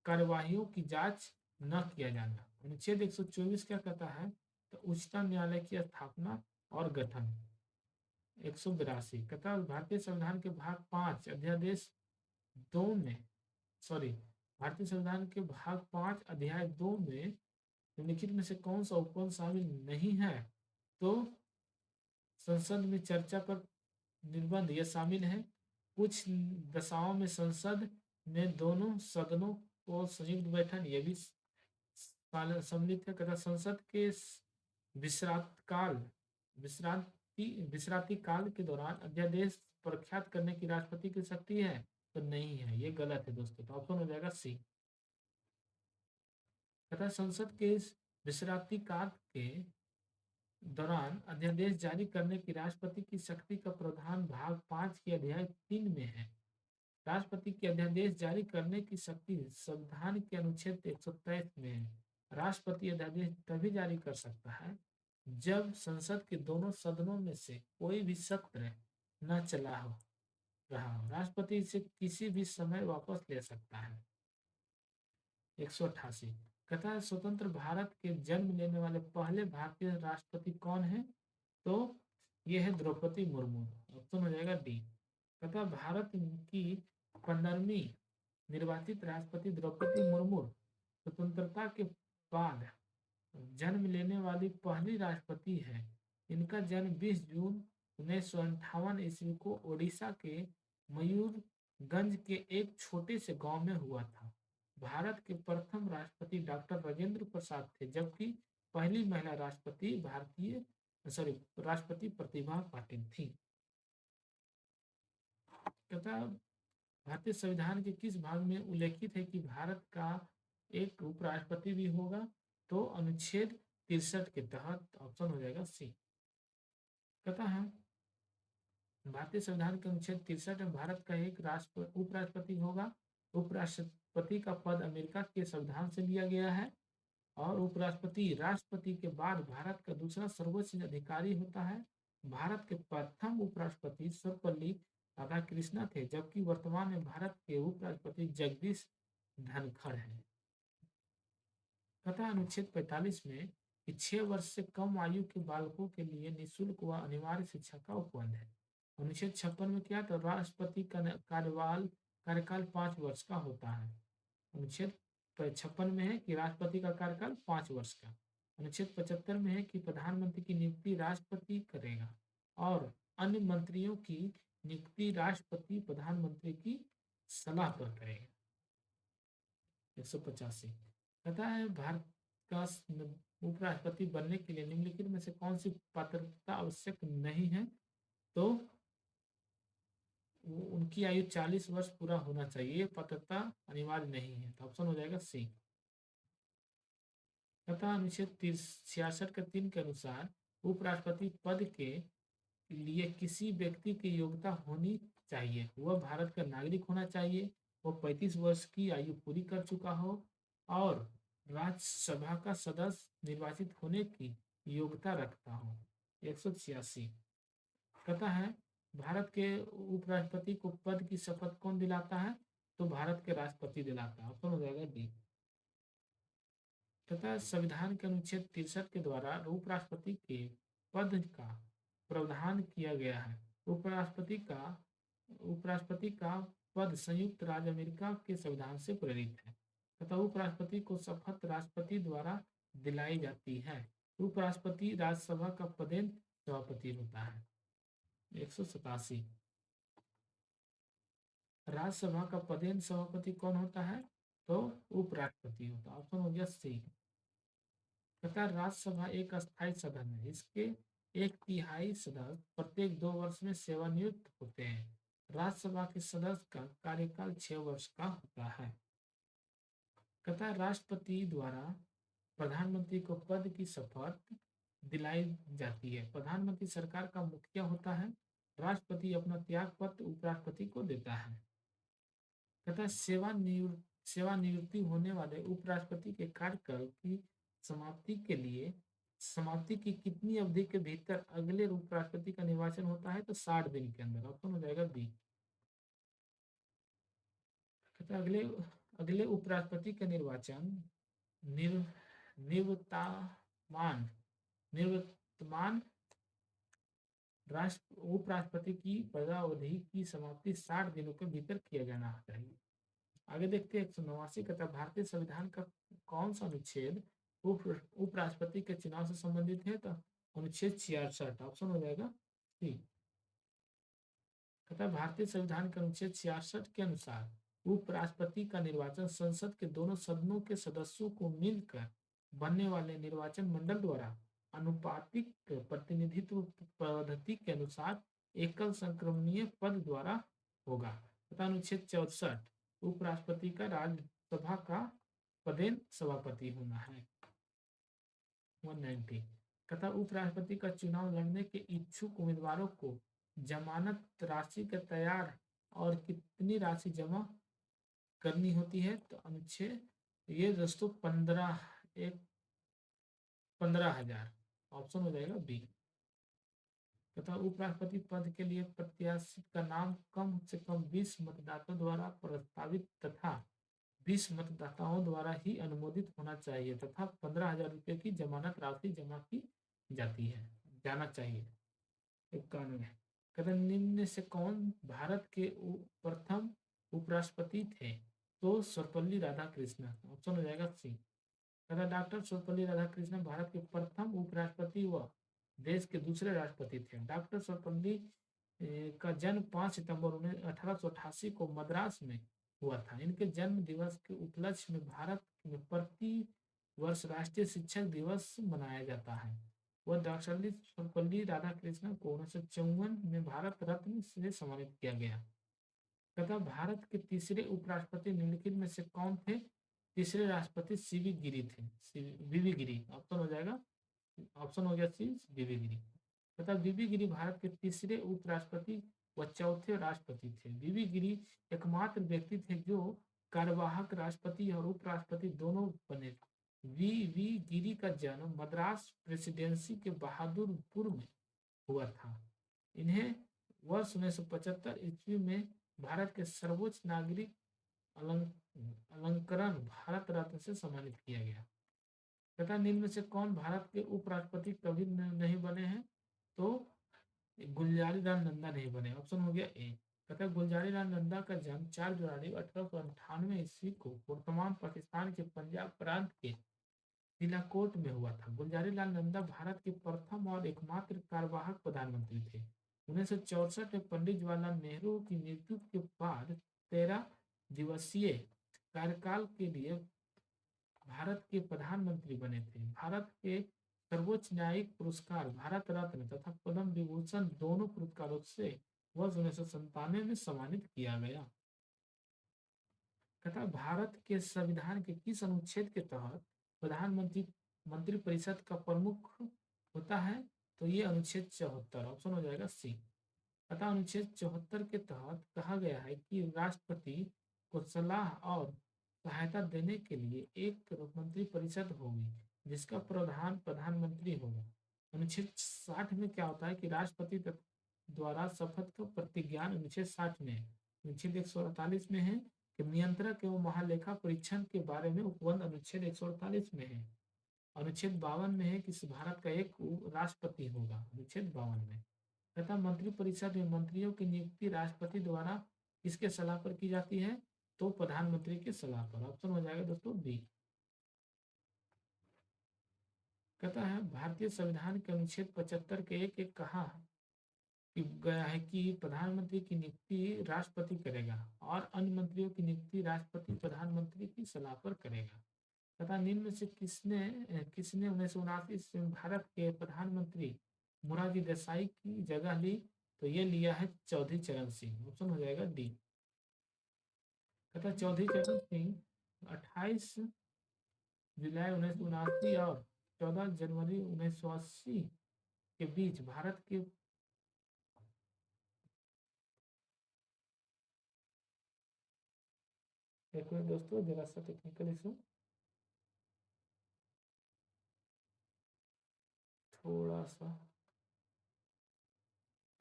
S1: कार्यवाहियों की जांच न किया जाना। अनुच्छेद 124 क्या कहता है? तो उच्चतम न्यायालय की स्थापना और गठन। 182 कहता भारतीय संविधान के भाग 5 अध्यादेश 2 में भारतीय संविधान के भाग 5 अध्याय 2 में निम्नलिखित में से कौन सा उपबंध शामिल नहीं है? तो संसद में चर्चा पर निर्बंध यह शामिल है। कुछ दशाओं में संसद में दोनों सदनों को संयुक्त बैठक यह भी सम्मिलित है। कहता संसद के विश्रांति काल के दौरान अध्यादेश प्रख्यात करने की राष्ट्रपति की शक्ति है? तो नहीं है, ये गलत है दोस्तों। तो ऑप्शन हो जाएगा सी। कहता संसद के विश्रांति काल के दौरान अध्यादेश जारी करने की राष्ट्रपति की शक्ति का प्रावधान भाग 5 के अध्याय 3 में है। राष्ट्रपति की अध्यादेश जारी करने की शक्ति संविधान के अनुच्छेद 123 में है। राष्ट्रपति अध्यादेश तभी जारी कर सकता है जब संसद के दोनों सदनों में से कोई भी सत्र न चला हो रहा हो। राष्ट्रपति इसे किसी भी समय वापस ले सकता है। 188 कहता है स्वतंत्र भारत के जन्म लेने वाले पहले भारतीय राष्ट्रपति कौन है? तो ये है द्रौपदी मुर्मू। ऑप्शन हो जाएगा डी। कहता भारत की 15वीं निर्वाचित राष्ट्रपति द्रौपदी मुर्मू स्वतंत्रता के बाद जन्म लेने वाली पहली राष्ट्रपति है। इनका जन्म 20 जून 1958 ईस्वी को ओडिशा के मयूरगंज के एक छोटे से गांव में हुआ था। भारत के प्रथम राष्ट्रपति डॉक्टर राजेंद्र प्रसाद थे, जबकि पहली महिला राष्ट्रपति प्रतिभा पाटिल थी। कहता भारतीय संविधान के किस भाग में उल्लेखित है कि भारत का एक उपराष्ट्रपति भी होगा? तो अनुच्छेद 63 के तहत। ऑप्शन हो जाएगा सी। कहता है भारतीय संविधान के अनुच्छेद 63 में भारत का एक उपराष्ट्रपति होगा। उपराष्ट्रपति का पद अमेरिका के संविधान से लिया गया है और उपराष्ट्रपति राष्ट्रपति के बाद भारत का दूसरा सर्वोच्च अधिकारी होता है। भारत के प्रथम उपराष्ट्रपति सर्वपल्ली राधाकृष्णन थे, जबकि वर्तमान में भारत के उपराष्ट्रपति जगदीश धनखड़ हैं। तथा अनुच्छेद 45 में कि 6 वर्ष से कम आयु के बालकों के लिए निःशुल्क व अनिवार्य शिक्षा का उपबंध है। अनुच्छेद 56 में क्या था, राष्ट्रपति का कार्यकाल 5 वर्ष का होता है। अनुच्छेद 56 में है कि राष्ट्रपति का कार्यकाल 5 वर्ष का। अनुच्छेद 75 में है कि प्रधानमंत्री की नियुक्ति राष्ट्रपति करेगा और अन्य मंत्रियों की नियुक्ति राष्ट्रपति प्रधानमंत्री की सलाह पर करेगा। 185 कहता है भारत का उपराष्ट्रपति बनने के लिए निम्नलिखित में से कौन सी पात्रता आवश्यक नहीं है, तो उनकी आयु 40 वर्ष पूरा होना चाहिए, पात्रता अनिवार्य नहीं है, तो ऑप्शन हो जाएगा सी। तथा अनुच्छेद 66 के 3 के अनुसार उपराष्ट्रपति पद के लिए किसी व्यक्ति की योग्यता होनी चाहिए, वह भारत का नागरिक होना चाहिए, वह 35 वर्ष की आयु पूरी कर चुका हो और राज्यसभा का सदस्य निर्वाचित होने की योग्यता रखता हो। 186 कहता है भारत के उपराष्ट्रपति को पद की शपथ कौन दिलाता है, तो भारत के राष्ट्रपति दिलाता है, ऑप्शन हो जाएगा डी। तथा संविधान के अनुच्छेद 63 के द्वारा उपराष्ट्रपति के पद का प्रावधान किया गया है। उपराष्ट्रपति का पद संयुक्त राज्य अमेरिका के संविधान से प्रेरित है तथा उपराष्ट्रपति को शपथ राष्ट्रपति द्वारा दिलाई जाती है। उपराष्ट्रपति राज्यसभा का पदेन सभापति होता है। 187 राज्यसभा का पदेन सभापति कौन होता है, तो उपराष्ट्रपति होता है, ऑप्शन हो गया सी। तथा राज्यसभा एक अस्थायी सदन है, इसके 1/3 सदस्य प्रत्येक 2 वर्ष में सेवानिवृत्त होते हैं। राज्यसभा के सदस्य का कार्यकाल 6 वर्ष का होता है। तथा राष्ट्रपति द्वारा प्रधानमंत्री को पद की शपथ दिलाई जाती है। प्रधानमंत्री सरकार का मुखिया होता है। राष्ट्रपति अपना त्याग पत्र उपराष्ट्रपति को देता है। तथा सेवानिवृत्ति होने वाले उपराष्ट्रपति के कार्यकाल की समाप्ति की कितनी अवधि के भीतर अगले उपराष्ट्रपति का निर्वाचन होता है, तो 60 दिन के अंदर, ऑप्शन हो जाएगा बी। तथा अगले उपराष्ट्रपति का निर्वाचन निवर्तमान उपराष्ट्रपति की पदावधि की समाप्ति 60 दिनों के भीतर किया जाना चाहिए। आगे देखते हैं 189 का भारतीय संविधान का कौन सा अनुच्छेद उपराष्ट्रपति के चुनाव से संबंधित है, तो अनुच्छेद 66, ऑप्शन हो जाएगा सी। तथा भारतीय संविधान के अनुच्छेद 66 के अनुसार उपराष्ट्रपति का निर्वाचन संसद के दोनों सदनों के सदस्यों को मिलकर बनने वाले निर्वाचन मंडल द्वारा अनुपातिक प्रतिनिधित्व पद्धति के अनुसार एकल संक्रमणीय पद द्वारा होगा। तथा अनुच्छेद 64 उपराष्ट्रपति का राज्यसभा का पदेन सभापति होना है। 190 तथा उपराष्ट्रपति का चुनाव लड़ने के इच्छुक उम्मीदवारों को जमानत राशि के तैयार और कितनी राशि जमा करनी होती है, तो अनुच्छेद ये दोस्तों 15,000, ऑप्शन हो जाएगा बी। तथा उपराष्ट्रपति पद के लिए प्रत्याशी का नाम कम से कम 20 मतदाताओं द्वारा प्रस्तावित तथा 20 मतदाताओं द्वारा ही अनुमोदित होना चाहिए तथा 15,000 रुपये की जमानत राशि जमा की जाना चाहिए। 91 कथन निम्न से कौन भारत के प्रथम उपराष्ट्रपति थे, तो सर्वपल्ली राधाकृष्णन, ऑप्शन हो जाएगा सी। तथा डॉक्टर सर्वपल्ली राधाकृष्णन भारत के प्रथम उपराष्ट्रपति व देश के दूसरे राष्ट्रपति थे। डॉक्टर सर्वपल्ली का जन्म 5 सितंबर 1888 को मद्रास में हुआ था। इनके जन्म दिवस के उपलक्ष्य में भारत में प्रति वर्ष राष्ट्रीय शिक्षक दिवस मनाया जाता है। वह डॉक्टर सर्वपल्ली राधाकृष्णन को 1954 में भारत रत्न से सम्मानित किया गया। तथा भारत के तीसरे उपराष्ट्रपति निम्नलिखित में से कौन थे, तीसरे राष्ट्रपति सीवी गिरी थे, वीवी गिरी, ऑप्शन हो जाएगा, ऑप्शन हो गया सी, वीवी गिरी। तथा वीवी गिरी भारत के तीसरे उपराष्ट्रपति व चौथे राष्ट्रपति थे। वीवी गिरी एकमात्र व्यक्ति थे जो कार्यवाहक राष्ट्रपति और उपराष्ट्रपति दोनों बने। वीवी गिरी का जन्म मद्रास प्रेसिडेंसी के बहादुरपुर में हुआ था। इन्हें वर्ष 1975 ईस्वी में भारत के सर्वोच्च नागरिक अलंकरण भारत रत्न से सम्मानित किया गया। कहता निम्न में से कौन भारत के उपराष्ट्रपति कभी नहीं बने हैं? तो गुलजारी लाल नंदा नहीं बने। ऑप्शन हो गया ए। कहता है गुलजारी लाल नंदा का जन्म 4 जनवरी 1898 ईस्वी को वर्तमान पाकिस्तान के पंजाब प्रांत के सिलाकोट में हुआ था। गुलजारी लाल नंदा भारत के प्रथम और एकमात्र कार्यवाहक प्रधानमंत्री थे। 1964 में पंडित जवाहरलाल नेहरू की मृत्यु के बाद 13 दिवसीय कार्यकाल के लिए भारत के प्रधानमंत्री बने थे। भारत के सर्वोच्च न्यायिक पुरस्कार भारत रत्न तथा पद्म विभूषण दोनों पुरस्कारों से वर्ष 1997 में सम्मानित किया गया। तथा भारत के संविधान के किस अनुच्छेद के तहत प्रधानमंत्री मंत्रिपरिषद का प्रमुख होता है? तो ये अनुच्छेद 74। ऑप्शन हो जाएगा सी। तथा अनुच्छेद 74 के तहत कहा गया है कि राष्ट्रपति को सलाह और सहायता देने के लिए एक मंत्रिपरिषद होगी जिसका प्रधान प्रधानमंत्री होगा। अनुच्छेद 60 में क्या होता है कि राष्ट्रपति द्वारा शपथ का प्रतिज्ञान अनुच्छेद 60 में है। अनुच्छेद 148 में है कि नियंत्रक एवं महालेखा परीक्षण के बारे में उपबंध अनुच्छेद 148 में है। अनुच्छेद 52 में है कि भारत का एक राष्ट्रपति होगा, अनुच्छेद 52 में। तथा मंत्रिपरिषद में मंत्रियों की नियुक्ति राष्ट्रपति द्वारा किसके सलाह पर की जाती है? तो प्रधानमंत्री की सलाह पर। ऑप्शन हो जाएगा दोस्तों बी। कहता है भारतीय संविधान के अनुच्छेद 75 के एक कहा गया है कि प्रधानमंत्री की नियुक्ति राष्ट्रपति करेगा और अन्य मंत्रियों की नियुक्ति राष्ट्रपति प्रधानमंत्री की सलाह पर करेगा। तथा निम्न में से किसने किसने 1979 में भारत के प्रधानमंत्री मोरारजी देसाई की जगह ली? तो ये लिया है चौधरी चरण सिंह। ऑप्शन हो जाएगा डी। तथा चौधरी चरण सिंह 28 जुलाई 1979 और 14 जनवरी 1980 के बीच भारत के एक मिनट दोस्तों, जरा सा टेक्निकल इशू, थोड़ा सा।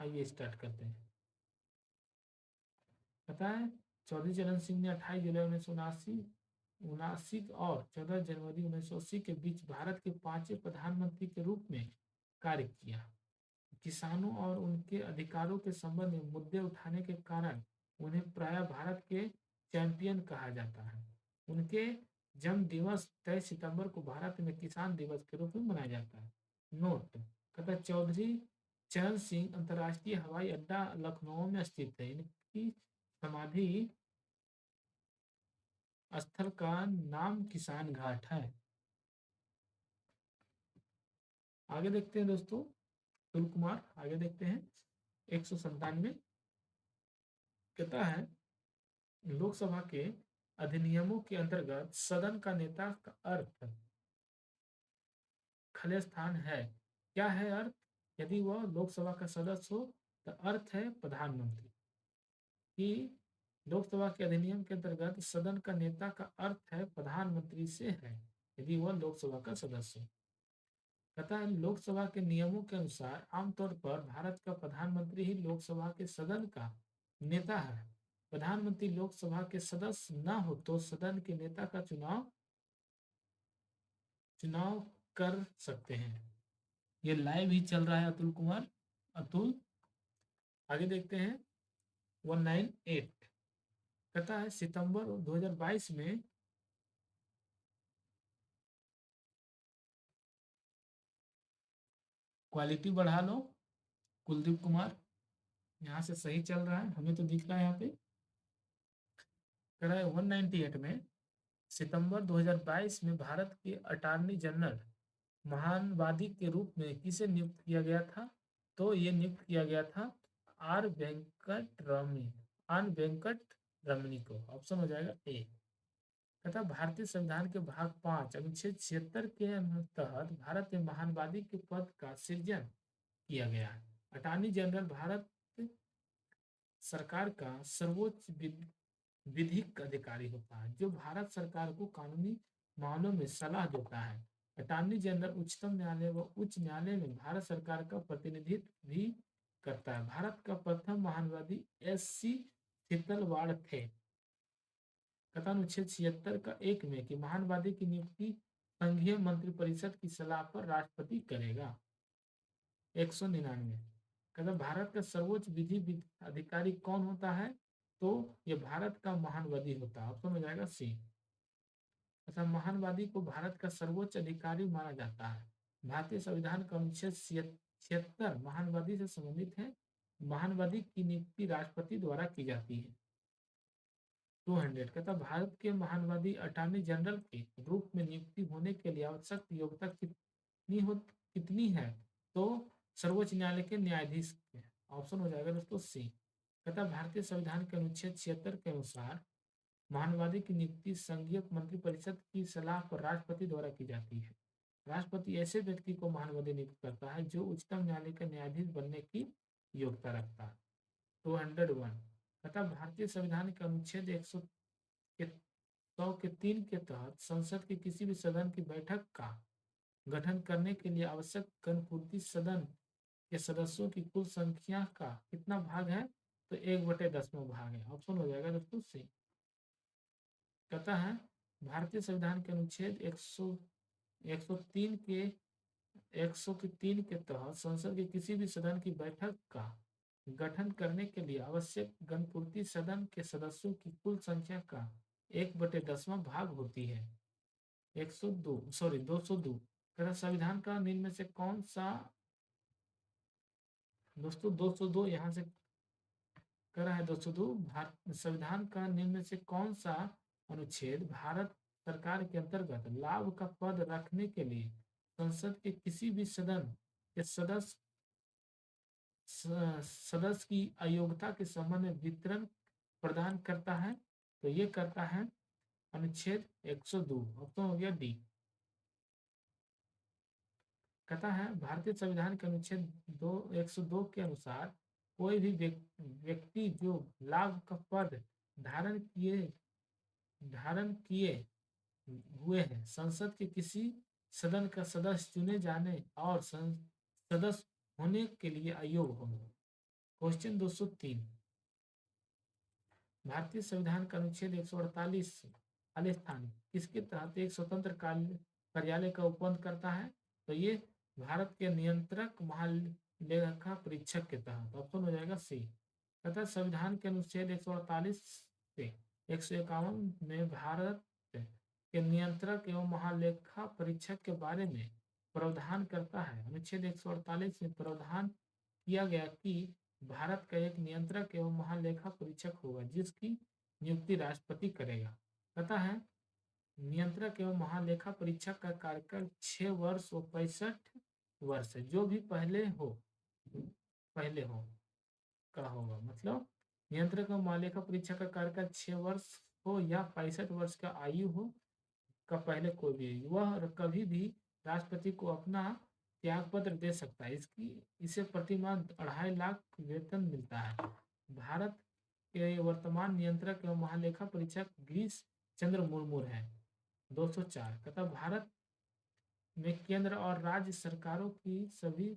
S1: आइए स्टार्ट करते हैं। पता है चौधरी चरण सिंह ने 28 जुलाई 1979 और 14 जनवरी 1980 के बीच भारत के 5वें प्रधानमंत्री के रूप में कार्य किया। किसानों और उनके अधिकारों के संबंध में मुद्दे उठाने के कारण उन्हें प्रायः भारत के चैंपियन कहा जाता है। उनके जन्म दिवस 23 सितंबर को भारत में किसान दिवस के रूप में मनाया जाता है। नोट कहता चौधरी चरण सिंह अंतर्राष्ट्रीय हवाई अड्डा लखनऊ में स्थित है। इनकी समाधि स्थल का नाम किसान घाट है। आगे देखते हैं दोस्तों, अतुल कुमार आगे देखते हैं। 197 कहता है लोकसभा के अधिनियमों के अंतर्गत सदन का नेता का अर्थ खाली स्थान है। क्या है अर्थ? यदि वह लोकसभा का सदस्य हो तो अर्थ है प्रधानमंत्री। कि लोकसभा के अधिनियम के अंतर्गत सदन का नेता का अर्थ है प्रधानमंत्री से है यदि वह लोकसभा का सदस्य हो। कहता है लोकसभा के नियमों के अनुसार आमतौर पर भारत का प्रधानमंत्री ही लोकसभा के सदन का नेता है। प्रधानमंत्री लोकसभा के सदस्य न हो तो सदन के नेता का चुनाव कर सकते हैं। ये लाइव ही चल रहा है अतुल कुमार। अतुल आगे देखते हैं। 198 कहता है सितंबर 2022 में क्वालिटी बढ़ा लो। कुलदीप कुमार यहाँ से सही चल रहा है, हमें तो दिख रहा है यहाँ पे। कह रहा है 198 में सितंबर 2022 में भारत के अटॉर्नी जनरल महानवादी के रूप में किसे नियुक्त किया गया था? तो ये नियुक्त किया गया था आर वेंकट रमनी को। ऑप्शन हो जाएगा ए। तथा भारतीय संविधान के भाग 5 अनुच्छेद 76 के तहत भारत में महानवादी के पद का सृजन किया गया है। अटॉर्नी जनरल भारत सरकार का सर्वोच्च विधिक अधिकारी होता है जो भारत सरकार को कानूनी मामलों में सलाह देता है। अटॉर्नी जनरल उच्चतम न्यायालय व उच्च न्यायालय में भारत सरकार का प्रतिनिधित्व भी करता है। भारत का प्रथम महानवादी एस.सी. शीतलवाड़ थे। कथन अनुच्छेद 76 का 1 में कि महानवादी की नियुक्ति संघीय मंत्रिपरिषद की सलाह पर राष्ट्रपति करेगा? 199। कहता भारत का सर्वोच्च अधिकारी कौन होता है? तो ये भारत का महानवादी होता है। ऑप्शन हो जाएगा सी। अच्छा, महानवादी को भारत का सर्वोच्च अधिकारी माना जाता है। भारतीय संविधान का अनुच्छेद 76 महानवादी से संबंधित है। महानवादी की नियुक्ति राष्ट्रपति द्वारा की जाती है। 200 कहता भारत के महानवादी अटॉर्नी जनरल के रूप में नियुक्ति होने के लिए आवश्यक योग्यता कितनी है? तो सर्वोच्च न्यायालय के न्यायाधीश के। ऑप्शन हो जाएगा दोस्तों सी। कहता भारतीय संविधान के अनुच्छेद 76 के अनुसार महानवादी की नियुक्ति संघीय मंत्रिपरिषद की सलाह पर राष्ट्रपति द्वारा की जाती है। राष्ट्रपति ऐसे व्यक्ति को महानवादी नियुक्त करता है जो उच्चतम न्यायालय का न्यायाधीश बनने की योग्यता रखता है। 201 कहता भारतीय संविधान के अनुच्छेद 100 के 3 के तहत संसद के किसी भी सदन की बैठक का गठन करने के लिए आवश्यक गणपूर्ति सदन के सदस्यों की कुल संख्या का कितना भाग है? तो 1/10वां भाग है। ऑप्शन हो जाएगा दोस्तों सी। कहता है भारतीय संविधान के अनुच्छेद 103 के 103 के तहत संसद के किसी भी सदन की बैठक का गठन करने के लिए आवश्यक गणपूर्ति सदन के सदस्यों की कुल संख्या का 1/10वां भाग होती है। 202 कहता संविधान का निम्न में से कौन सा दोस्तों 202 यहाँ से करा है। 202 भारत संविधान का निम्न में से कौन सा अनुच्छेद भारत सरकार के अंतर्गत लाभ का पद रखने के लिए संसद के किसी भी सदन के सदस्य की अयोग्यता के संबंध में वितरण प्रदान करता है? तो ये करता है अनुच्छेद 102। ऑप्शन हो गया डी। कहता है भारतीय संविधान के अनुच्छेद 102 के अनुसार कोई भी व्यक्ति जो लाभ का पद धारण किए हुए हैं संसद के किसी सदन का सदस्य चुने जाने और सदस्य होने के लिए अयोग्य होंगे। क्वेश्चन 203 भारतीय संविधान का अनुच्छेद 148 खालिस्तान किसके तहत एक स्वतंत्र कार्यालय का उपबंध करता है? तो ये भारत के नियंत्रक महालेखा परीक्षक के तहत। ऑप्शन हो जाएगा सी। तथा संविधान के अनुच्छेद 148 से 151 में भारत के नियंत्रक एवं महालेखा परीक्षक के बारे में प्रावधान करता है। अनुच्छेद 148 में प्रावधान किया गया कि भारत का एक नियंत्रक एवं महालेखा परीक्षक होगा जिसकी नियुक्ति राष्ट्रपति करेगा। कहता है नियंत्रक एवं महालेखा परीक्षक का कार्यकाल 6 वर्ष और 65 वर्ष है। जो भी पहले हो का होगा। मतलब नियंत्रक एवं महालेखा परीक्षक का कार्यकाल 6 वर्ष हो या 65 वर्ष का आयु हो का पहले कोई भी वह कभी भी राष्ट्रपति को अपना त्याग पत्र दे सकता है। इसे प्रतिमाह 2.5 लाख वेतन मिलता है। भारत के वर्तमान नियंत्रक एवं महालेखा परीक्षक गिरीश चंद्र मुर्मू है। 204 कहता भारत में केंद्र और राज्य सरकारों की सभी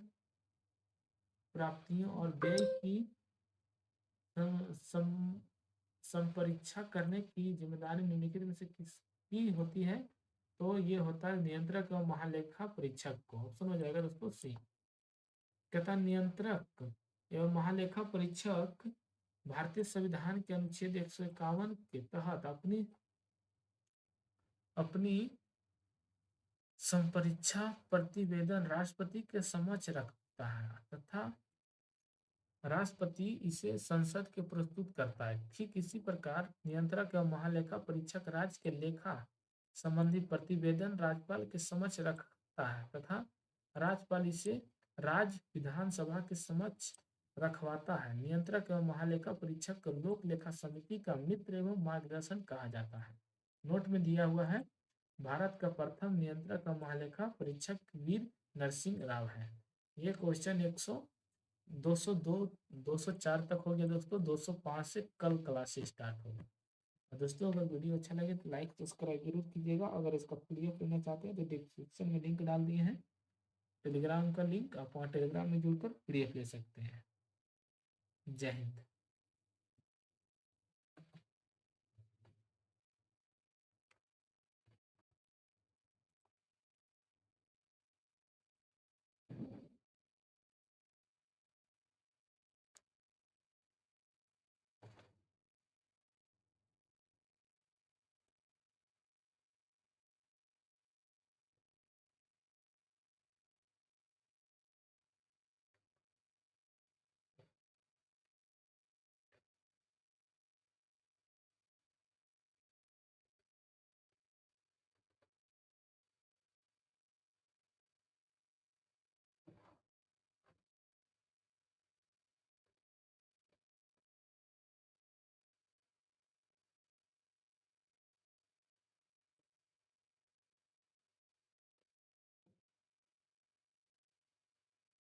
S1: प्राप्तियों और व्यय की संपरीक्षा करने की जिम्मेदारी निम्नलिखित में से किसकी होती है? तो ये होता है नियंत्रक एवं महालेखा परीक्षक को। ऑप्शन हो जाएगा दोस्तों सी। कहता नियंत्रक एवं महालेखा परीक्षक भारतीय संविधान के अनुच्छेद 151 के तहत अपनी संपरीक्षा प्रतिवेदन राष्ट्रपति के समक्ष रखता है तथा राष्ट्रपति इसे संसद के प्रस्तुत करता है। ठीक इसी प्रकार नियंत्रक एवं महालेखा परीक्षक राज्य के लेखा संबंधी प्रतिवेदन राज्यपाल के समक्ष रखता है तथा राज्यपाल इसे राज्य विधानसभा के समक्ष रखवाता है। नियंत्रक एवं महालेखा परीक्षक को लोक लेखा समिति का मित्र एवं मार्गदर्शन कहा जाता है। नोट में दिया हुआ है भारत का प्रथम नियंत्रक एवं महालेखा परीक्षक वीर नरसिंह राव है। ये क्वेश्चन 202 204 तक हो गया दोस्तों। 205 से कल क्लास स्टार्ट होगा। दोस्तों अगर वीडियो अच्छा लगे तो लाइक सब्सक्राइब जरूर कीजिएगा। अगर इसका पीडीएफ लेना चाहते हैं तो डिस्क्रिप्शन में लिंक डाल दिए हैं टेलीग्राम का लिंक, आप वहाँ टेलीग्राम में जुड़कर पीडीएफ ले सकते हैं। जय हिंद।